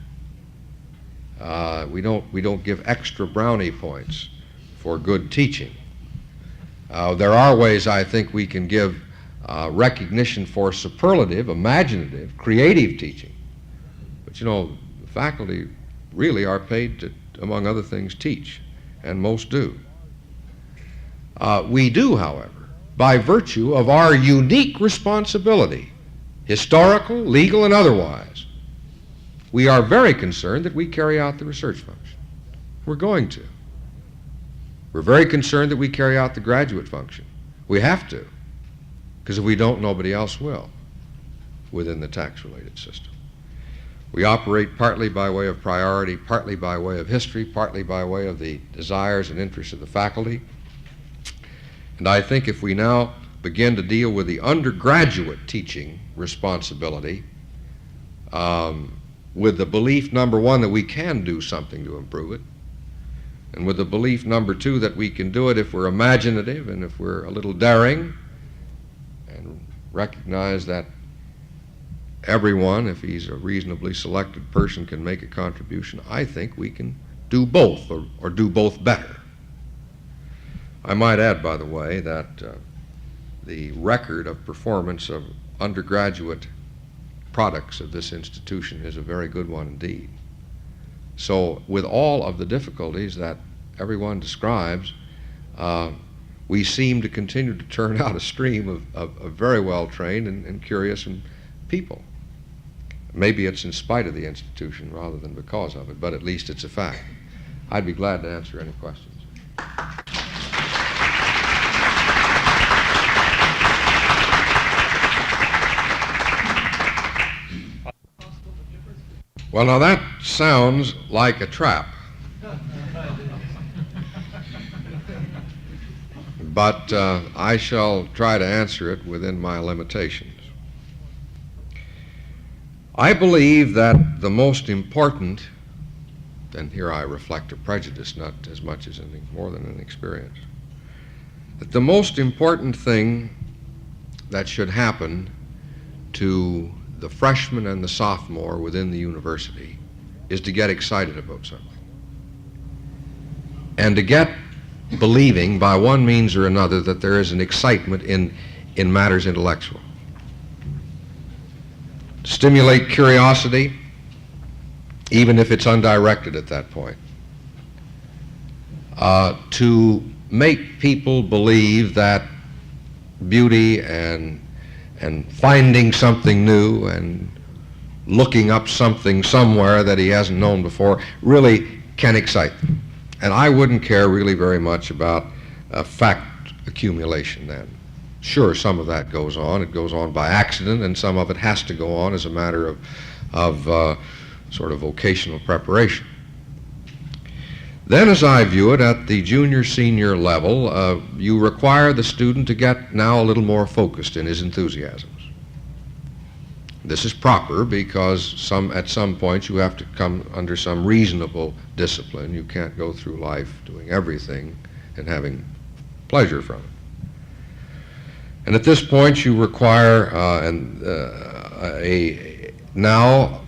We don't give extra brownie points for good teaching. There are ways I think we can give recognition for superlative, imaginative, creative teaching. But you know, the faculty really are paid to, among other things, teach, and most do. We do, however, by virtue of our unique responsibility, historical, legal, and otherwise, we are very concerned that we carry out the research function. We're going to. We're very concerned that we carry out the graduate function. We have to, because if we don't, nobody else will within the tax-related system. We operate partly by way of priority, partly by way of history, partly by way of the desires and interests of the faculty. And I think if we now begin to deal with the undergraduate teaching responsibility with the belief, number one, that we can do something to improve it, and with the belief, number two, that we can do it if we're imaginative and if we're a little daring, and recognize that everyone, if he's a reasonably selected person, can make a contribution, I think we can do both, or do both better. I might add, by the way, that the record of performance of undergraduate products of this institution is a very good one indeed. So with all of the difficulties that everyone describes, we seem to continue to turn out a stream of very well-trained and curious people. Maybe it's in spite of the institution rather than because of it, but at least it's a fact. I'd be glad to answer any questions. Well, now that sounds like a trap. But I shall try to answer it within my limitations. I believe that the most important, and here I reflect a prejudice, not as much as anything more than an experience, that the most important thing that should happen to the freshman and the sophomore within the university is to get excited about something. And to get believing by one means or another that there is an excitement in matters intellectual. Stimulate curiosity, even if it's undirected at that point. To make people believe that beauty and finding something new and looking up something somewhere that he hasn't known before really can excite them. And I wouldn't care really very much about fact accumulation then. Sure, some of that goes on. It goes on by accident, and some of it has to go on as a matter of sort of vocational preparation. Then, as I view it, at the junior-senior level, you require the student to get now a little more focused in his enthusiasms. This is proper because at some point you have to come under some reasonable discipline. You can't go through life doing everything and having pleasure from it. And at this point you require now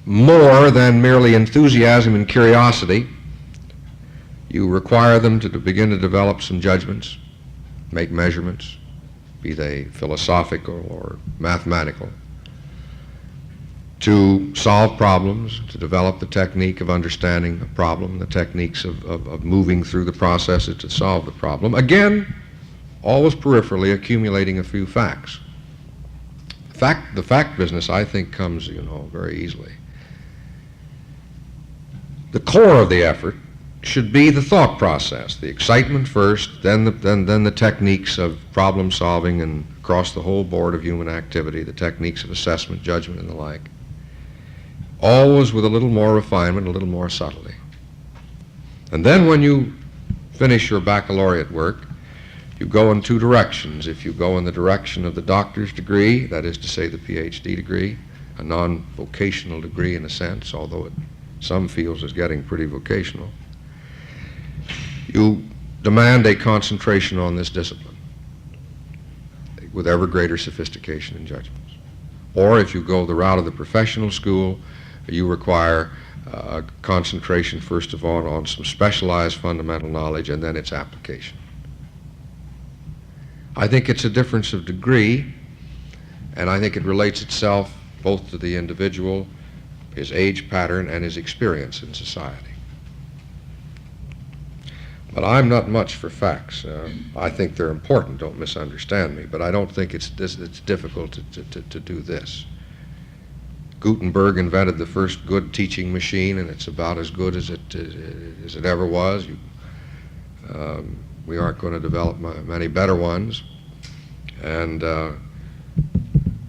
more than merely enthusiasm and curiosity. You require them to begin to develop some judgments, make measurements, be they philosophical or mathematical, to solve problems, to develop the technique of understanding a problem, the techniques of moving through the processes to solve the problem. Again, always peripherally accumulating a few facts. The fact business, I think, comes, very easily. The core of the effort should be the thought process, the excitement first, then the techniques of problem solving and across the whole board of human activity, the techniques of assessment, judgment, and the like. Always with a little more refinement, a little more subtlety. And then when you finish your baccalaureate work, you go in two directions. If you go in the direction of the doctor's degree, that is to say the PhD degree, a non-vocational degree in a sense, although some fields is getting pretty vocational, you demand a concentration on this discipline with ever greater sophistication and judgments. Or if you go the route of the professional school, you require concentration, first of all, on some specialized fundamental knowledge and then its application. I think it's a difference of degree, and I think it relates itself both to the individual, his age pattern, and his experience in society. But I'm not much for facts. I think they're important, don't misunderstand me, but I don't think it's difficult to do this. Gutenberg invented the first good teaching machine, and it's about as good as it ever was. We aren't going to develop many better ones, and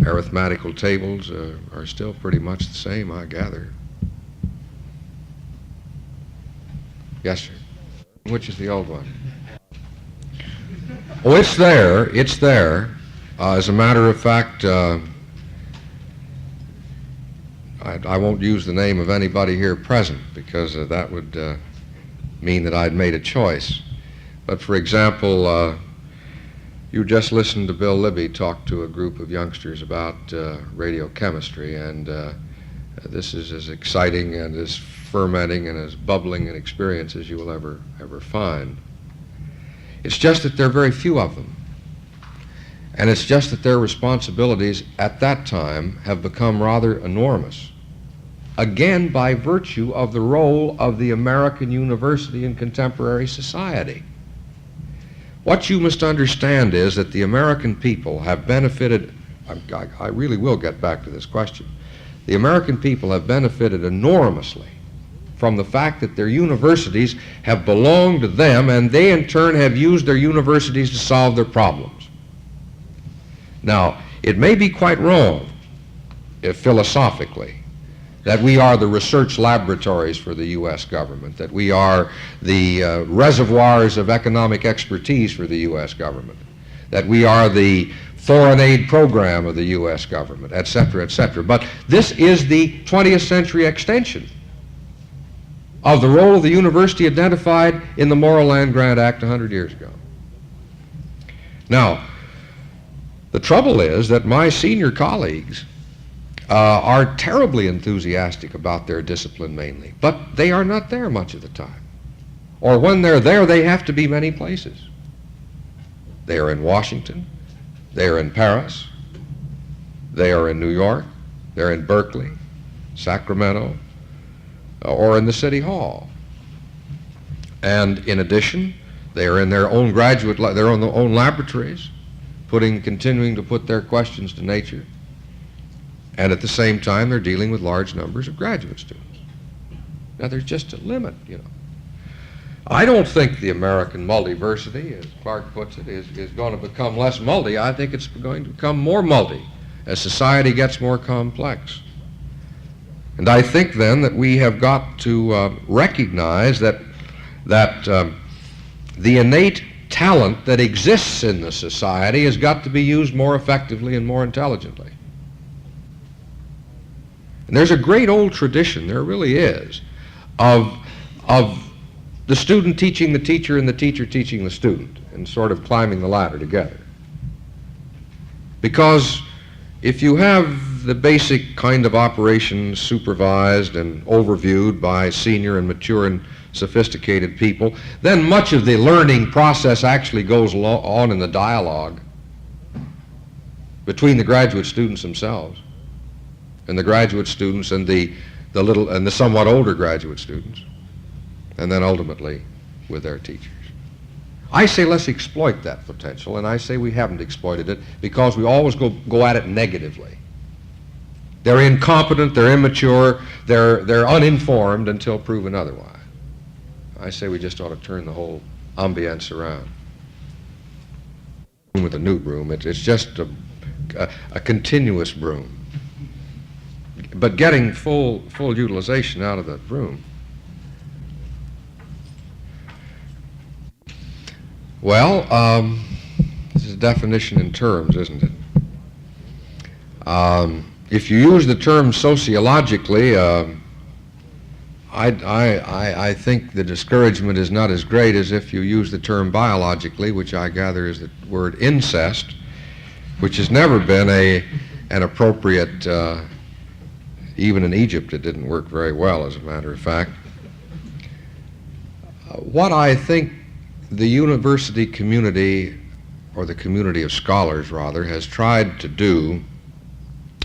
arithmetical tables are still pretty much the same, I gather. Yes, sir. Which is the old one? Oh, it's there. It's there. As a matter of fact, I won't use the name of anybody here present because that would mean that I'd made a choice. But for example, You just listened to Bill Libby talk to a group of youngsters about radiochemistry, and this is as exciting and as fermenting and as bubbling an experience as you will ever find. It's just that there are very few of them. And it's just that their responsibilities at that time have become rather enormous, again by virtue of the role of the American university in contemporary society. What you must understand is that the American people have benefited, I really will get back to this question, the American people have benefited enormously from the fact that their universities have belonged to them, and they in turn have used their universities to solve their problems. Now, it may be quite wrong, philosophically, that we are the research laboratories for the U.S. government, that we are the reservoirs of economic expertise for the U.S. government, that we are the foreign aid program of the U.S. government, et cetera, et cetera. But this is the 20th century extension of the role of the university identified in the Morrill Land Grant Act 100 years ago. Now, the trouble is that my senior colleagues are terribly enthusiastic about their discipline mainly, but they are not there much of the time. Or when they're there, they have to be many places. They are in Washington, they are in Paris, they are in New York, they're in Berkeley, Sacramento, or in the City Hall. And in addition, they are in their own their own laboratories, continuing to put their questions to nature, and at the same time they're dealing with large numbers of graduate students. Now there's just a limit, you know. I don't think the American multiversity, as Clark puts it, is going to become less multi. I think it's going to become more multi as society gets more complex. And I think then that we have got to recognize that the innate talent that exists in the society has got to be used more effectively and more intelligently. And there's a great old tradition, there really is, of the student teaching the teacher and the teacher teaching the student and sort of climbing the ladder together. Because if you have the basic kind of operations supervised and overviewed by senior and mature and sophisticated people, then much of the learning process actually goes on in the dialogue between the graduate students themselves and the graduate students and the somewhat older graduate students, and then ultimately with their teachers. I say let's exploit that potential, and I say we haven't exploited it because we always go at it negatively. They're incompetent, they're immature, they're uninformed until proven otherwise. I say we just ought to turn the whole ambience around. With a new broom, it's just a continuous broom, but getting full utilization out of the broom. Well, this is a definition in terms, isn't it? If you use the term sociologically, I think the discouragement is not as great as if you use the term biologically, which I gather is the word incest, which has never been an appropriate, even in Egypt it didn't work very well, as a matter of fact. What I think the university community, or the community of scholars rather, has tried to do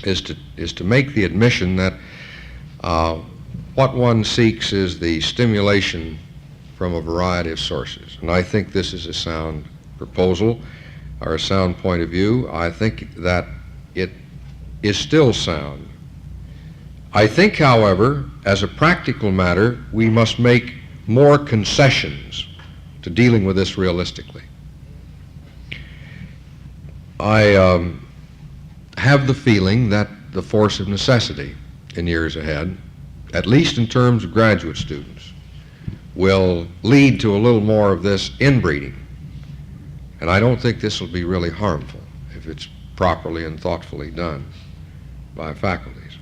is to make the admission that what one seeks is the stimulation from a variety of sources. And I think this is a sound proposal, or a sound point of view. I think that it is still sound. I think, however, as a practical matter, we must make more concessions to dealing with this realistically. I have the feeling that the force of necessity in years ahead, at least in terms of graduate students, will lead to a little more of this inbreeding. And I don't think this will be really harmful if it's properly and thoughtfully done by faculties.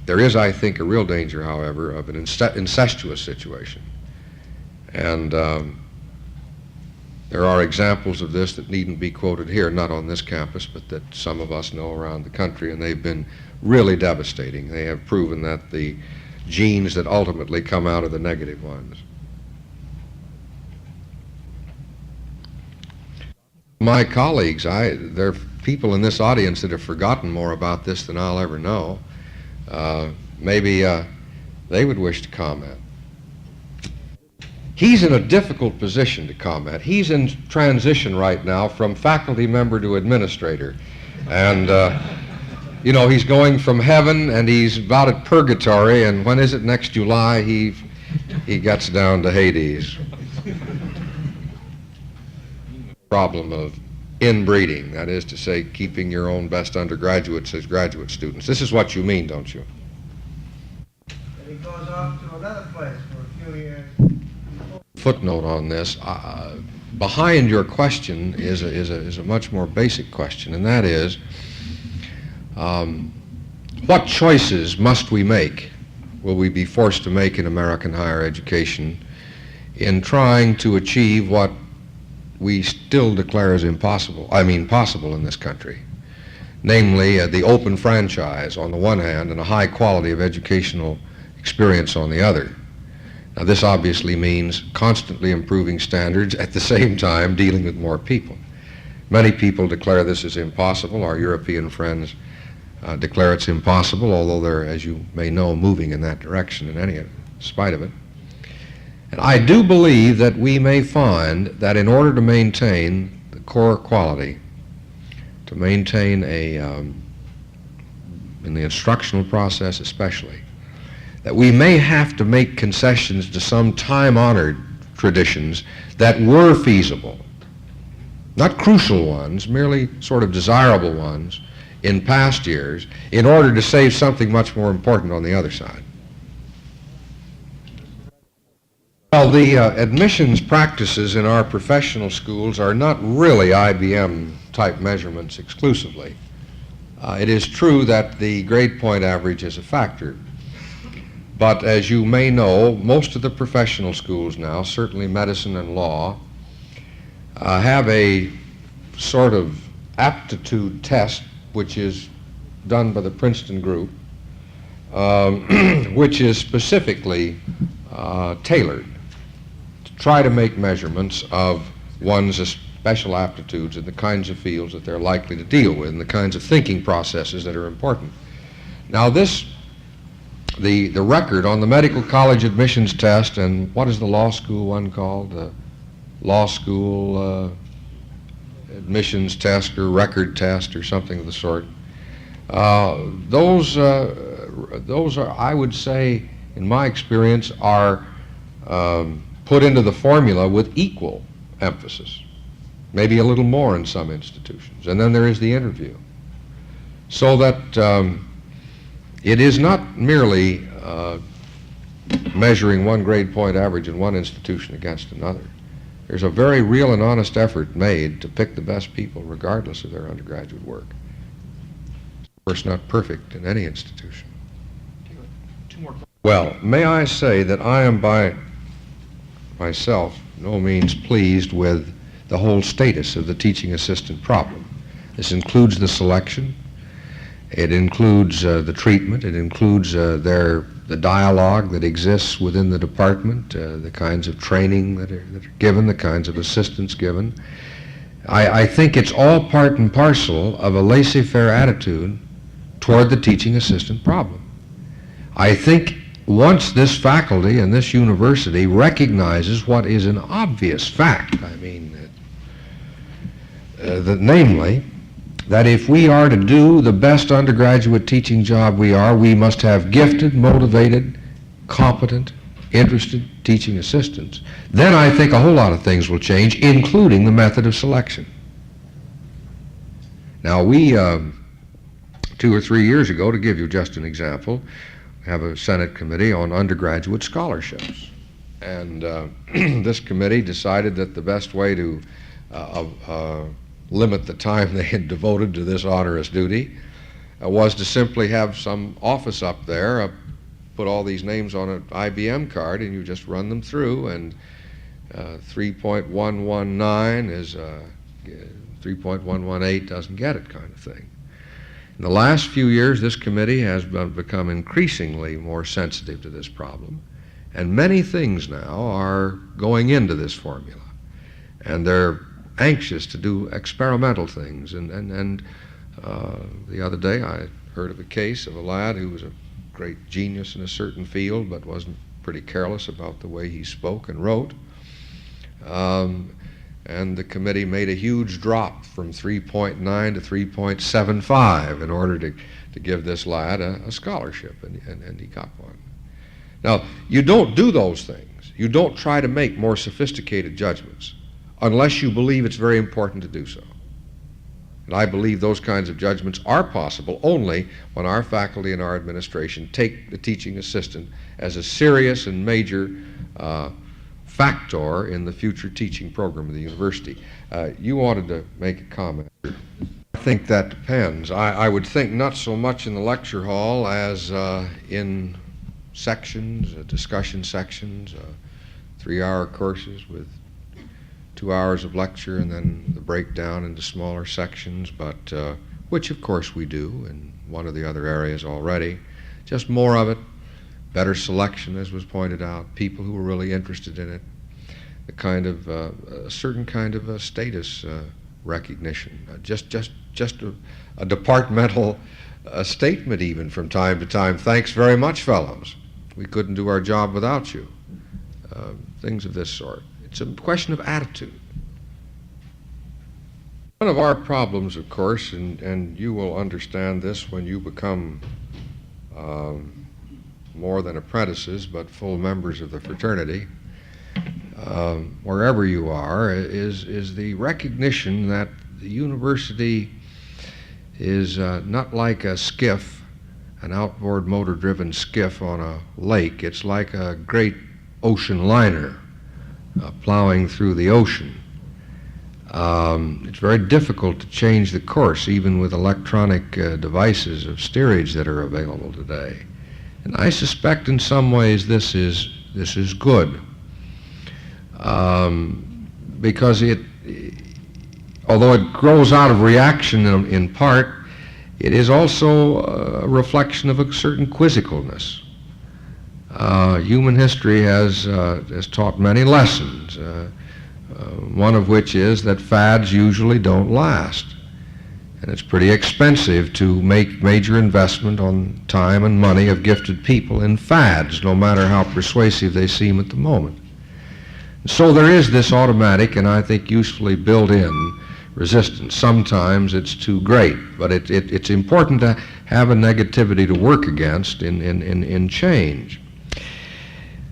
There is, I think, a real danger, however, of an incestuous situation. And There are examples of this that needn't be quoted here, not on this campus, but that some of us know around the country, and they've been really devastating. They have proven that the genes that ultimately come out are the negative ones. My colleagues, there are people in this audience that have forgotten more about this than I'll ever know. Maybe they would wish to comment. He's in a difficult position to comment. He's in transition right now from faculty member to administrator. And, you know, he's going from heaven and he's about at purgatory, and when is it, next July, he gets down to Hades. Problem of inbreeding, that is to say, keeping your own best undergraduates as graduate students. This is what you mean, don't you? And he goes off to another place for a few years. Footnote on this. Behind your question is a much more basic question, and that is, what choices must we make, will we be forced to make in American higher education in trying to achieve what we still declare as possible in this country, namely the open franchise on the one hand and a high quality of educational experience on the other. Now, this obviously means constantly improving standards, at the same time dealing with more people. Many people declare this is impossible. Our European friends declare it's impossible, although they're, as you may know, moving in that direction in spite of it. And I do believe that we may find that in order to maintain the core quality, to maintain in the instructional process especially, that we may have to make concessions to some time-honored traditions that were feasible, not crucial ones, merely sort of desirable ones in past years, in order to save something much more important on the other side. Well, the admissions practices in our professional schools are not really IBM-type measurements exclusively. It is true that the grade point average is a factor. But as you may know, most of the professional schools now, certainly medicine and law, have a sort of aptitude test which is done by the Princeton group, which is specifically tailored to try to make measurements of one's special aptitudes in the kinds of fields that they're likely to deal with and the kinds of thinking processes that are important. Now, the record on the medical college admissions test, and what is the law school one called? The law school admissions test or record test or something of the sort. Those are, I would say, in my experience, are put into the formula with equal emphasis, maybe a little more in some institutions. And then there is the interview. So that it is not merely measuring one grade point average in one institution against another. There's a very real and honest effort made to pick the best people regardless of their undergraduate work. Of course, not perfect in any institution. Well, may I say that I am by myself no means pleased with the whole status of the teaching assistant problem. This includes the selection. It includes the treatment. It includes the dialogue that exists within the department, the kinds of training that are given, the kinds of assistance given. I think it's all part and parcel of a laissez-faire attitude toward the teaching assistant problem. I think once this faculty and this university recognizes what is an obvious fact, I mean, namely, that if we are to do the best undergraduate teaching job we must have gifted, motivated, competent, interested teaching assistants, then I think a whole lot of things will change, including the method of selection. Now, we, 2 or 3 years ago, to give you just an example, have a Senate committee on undergraduate scholarships. And this committee decided that the best way to limit the time they had devoted to this onerous duty was to simply have some office up there, put all these names on an IBM card, and you just run them through, and 3.119 is 3.118 doesn't get it kind of thing. In the last few years, this committee has become increasingly more sensitive to this problem, and many things now are going into this formula, and they're anxious to do experimental things. And the other day I heard of a case of a lad who was a great genius in a certain field but wasn't pretty careless about the way he spoke and wrote. And the committee made a huge drop from 3.9 to 3.75 in order to give this lad a scholarship, and he got one. Now, you don't do those things. You don't try to make more sophisticated judgments unless you believe it's very important to do so. And I believe those kinds of judgments are possible only when our faculty and our administration take the teaching assistant as a serious and major factor in the future teaching program of the university. You wanted to make a comment. I think that depends. I would think not so much in the lecture hall as in sections, discussion sections, 3-hour courses with 2 hours of lecture and then the breakdown into smaller sections, but which of course we do in one of the other areas already. Just more of it, better selection, as was pointed out, people who were really interested in it, the kind of a certain kind of a status recognition, just a departmental statement even from time to time. Thanks very much, fellows. We couldn't do our job without you. Things of this sort. It's a question of attitude. One of our problems, of course, and you will understand this when you become more than apprentices, but full members of the fraternity, wherever you are, is the recognition that the university is not like a skiff, an outboard motor-driven skiff on a lake. It's like a great ocean liner plowing through the ocean. It's very difficult to change the course, even with electronic devices of steerage that are available today. And I suspect in some ways this is good, because although it grows out of reaction in part, it is also a reflection of a certain quizzicalness. Human history has taught many lessons, one of which is that fads usually don't last. And it's pretty expensive to make major investment on time and money of gifted people in fads, no matter how persuasive they seem at the moment. So there is this automatic and I think usefully built-in resistance. Sometimes it's too great, but it's important to have a negativity to work against in change.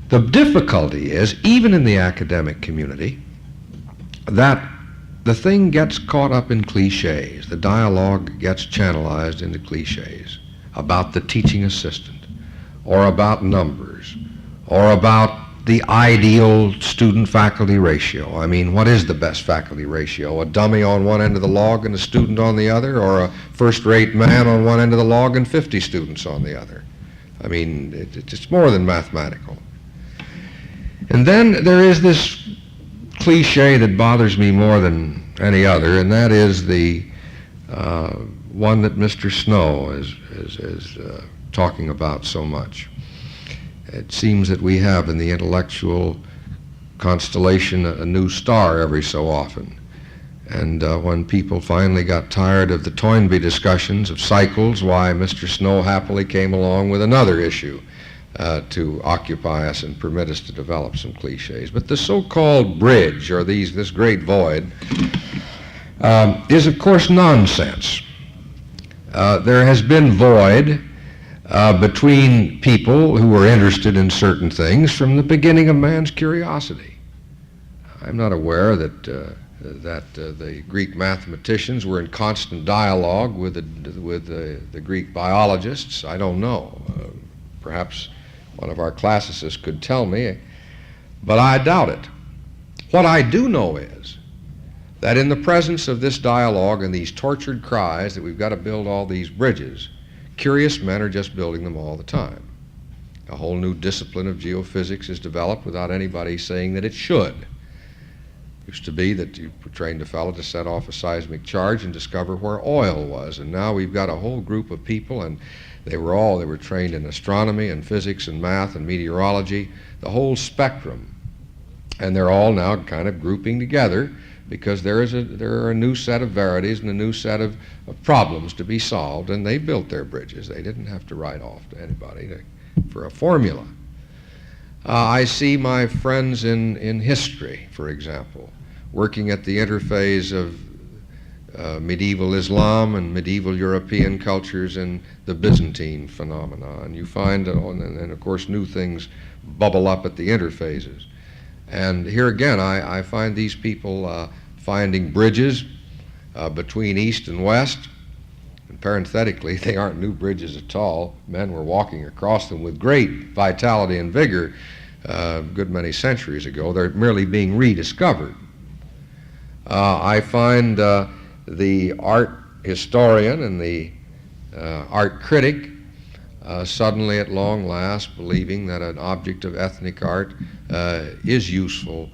The difficulty is, even in the academic community, that the thing gets caught up in cliches. The dialogue gets channelized into cliches about the teaching assistant, or about numbers, or about the ideal student-faculty ratio. I mean, what is the best faculty ratio? A dummy on one end of the log and a student on the other, or a first-rate man on one end of the log and 50 students on the other? I mean, it's more than mathematical. And then there is this cliche that bothers me more than any other, and that is the one that Mr. Snow is talking about so much. It seems that we have in the intellectual constellation a new star every so often. And when people finally got tired of the Toynbee discussions of cycles, why, Mr. Snow happily came along with another issue to occupy us and permit us to develop some cliches. But the so-called bridge, or this great void, is of course nonsense. There has been void between people who were interested in certain things from the beginning of man's curiosity. I'm not aware that the Greek mathematicians were in constant dialogue with the Greek biologists. I don't know. Perhaps one of our classicists could tell me, but I doubt it. What I do know is that in the presence of this dialogue and these tortured cries that we've got to build all these bridges, curious men are just building them all the time. A whole new discipline of geophysics is developed without anybody saying that it should. Used to be that you trained a fellow to set off a seismic charge and discover where oil was, and now we've got a whole group of people, and they were trained in astronomy and physics and math and meteorology, the whole spectrum, and they're all now kind of grouping together because there are a new set of verities and a new set of problems to be solved, and they built their bridges. They didn't have to write off to anybody for a formula. I see my friends in history, for example, working at the interface of medieval Islam and medieval European cultures and the Byzantine phenomena. And you find, and of course, new things bubble up at the interfaces. And here again, I find these people finding bridges between East and West. And parenthetically, they aren't new bridges at all. Men were walking across them with great vitality and vigor a good many centuries ago. They're merely being rediscovered. I find the art historian and the art critic suddenly at long last believing that an object of ethnic art is useful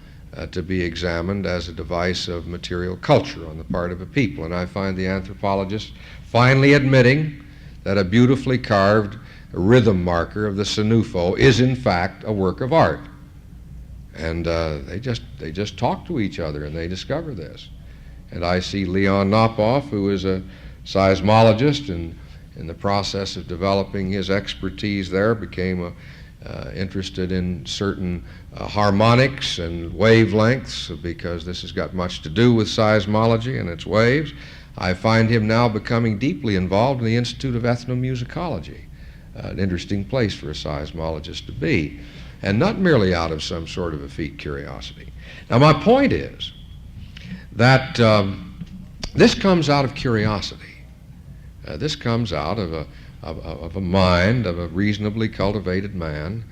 to be examined as a device of material culture on the part of a people. And I find the anthropologist finally admitting that a beautifully carved rhythm marker of the Sinufo is in fact a work of art. And they just talk to each other and they discover this. And I see Leon Napoff, who is a seismologist, and in the process of developing his expertise there became interested in certain harmonics and wavelengths, because this has got much to do with seismology and its waves. I find him now becoming deeply involved in the Institute of Ethnomusicology, an interesting place for a seismologist to be, and not merely out of some sort of effete curiosity. Now, my point is that this comes out of curiosity. This comes out of a mind of a reasonably cultivated man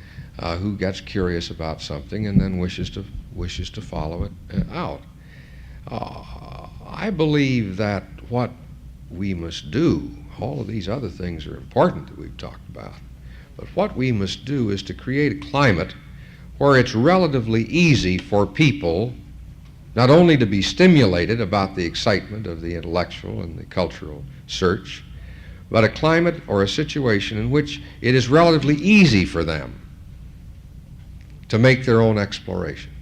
who gets curious about something and then wishes to follow it out. I believe that what we must do, all of these other things are important that we've talked about, but what we must do is to create a climate where it's relatively easy for people not only to be stimulated about the excitement of the intellectual and the cultural search, but a climate or a situation in which it is relatively easy for them to make their own explorations.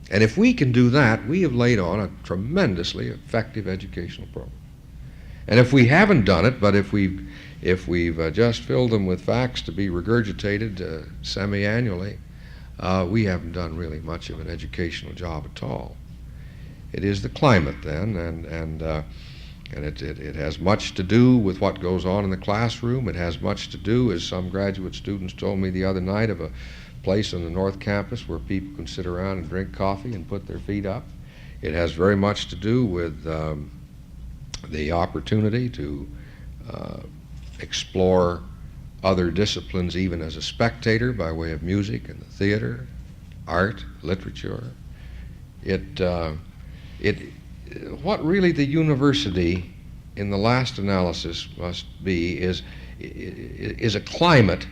And if we can do that, we have laid on a tremendously effective educational program. And if we haven't done it, but if we've just filled them with facts to be regurgitated semi-annually, we haven't done really much of an educational job at all. It is the climate then, and it has much to do with what goes on in the classroom. It has much to do, as some graduate students told me the other night, of a place on the North Campus where people can sit around and drink coffee and put their feet up. It has very much to do with the opportunity to explore other disciplines even as a spectator by way of music and the theater, art, literature. What really the university in the last analysis must be is a climate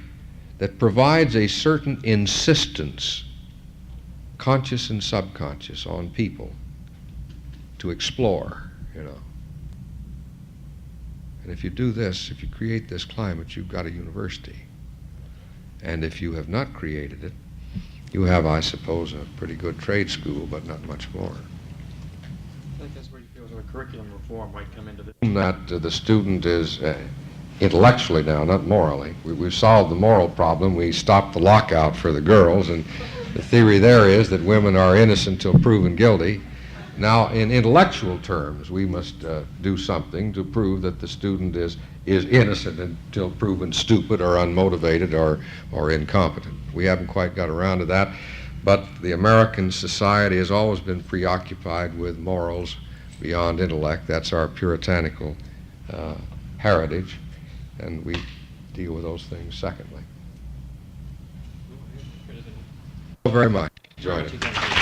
that provides a certain insistence, conscious and subconscious, on people to explore, And if you do this, if you create this climate, you've got a university. And if you have not created it, you have, I suppose, a pretty good trade school, but not much more. I think that's where you feel the curriculum reform might come into this. That the student is intellectually now, not morally. We've solved the moral problem. We stopped the lockout for the girls, and the theory there is that women are innocent till proven guilty. Now, in intellectual terms, we must do something to prove that the student is innocent until proven stupid or unmotivated or incompetent. We haven't quite got around to that, but the American society has always been preoccupied with morals beyond intellect. That's our puritanical heritage, and we deal with those things secondly. Very much. Enjoyed it.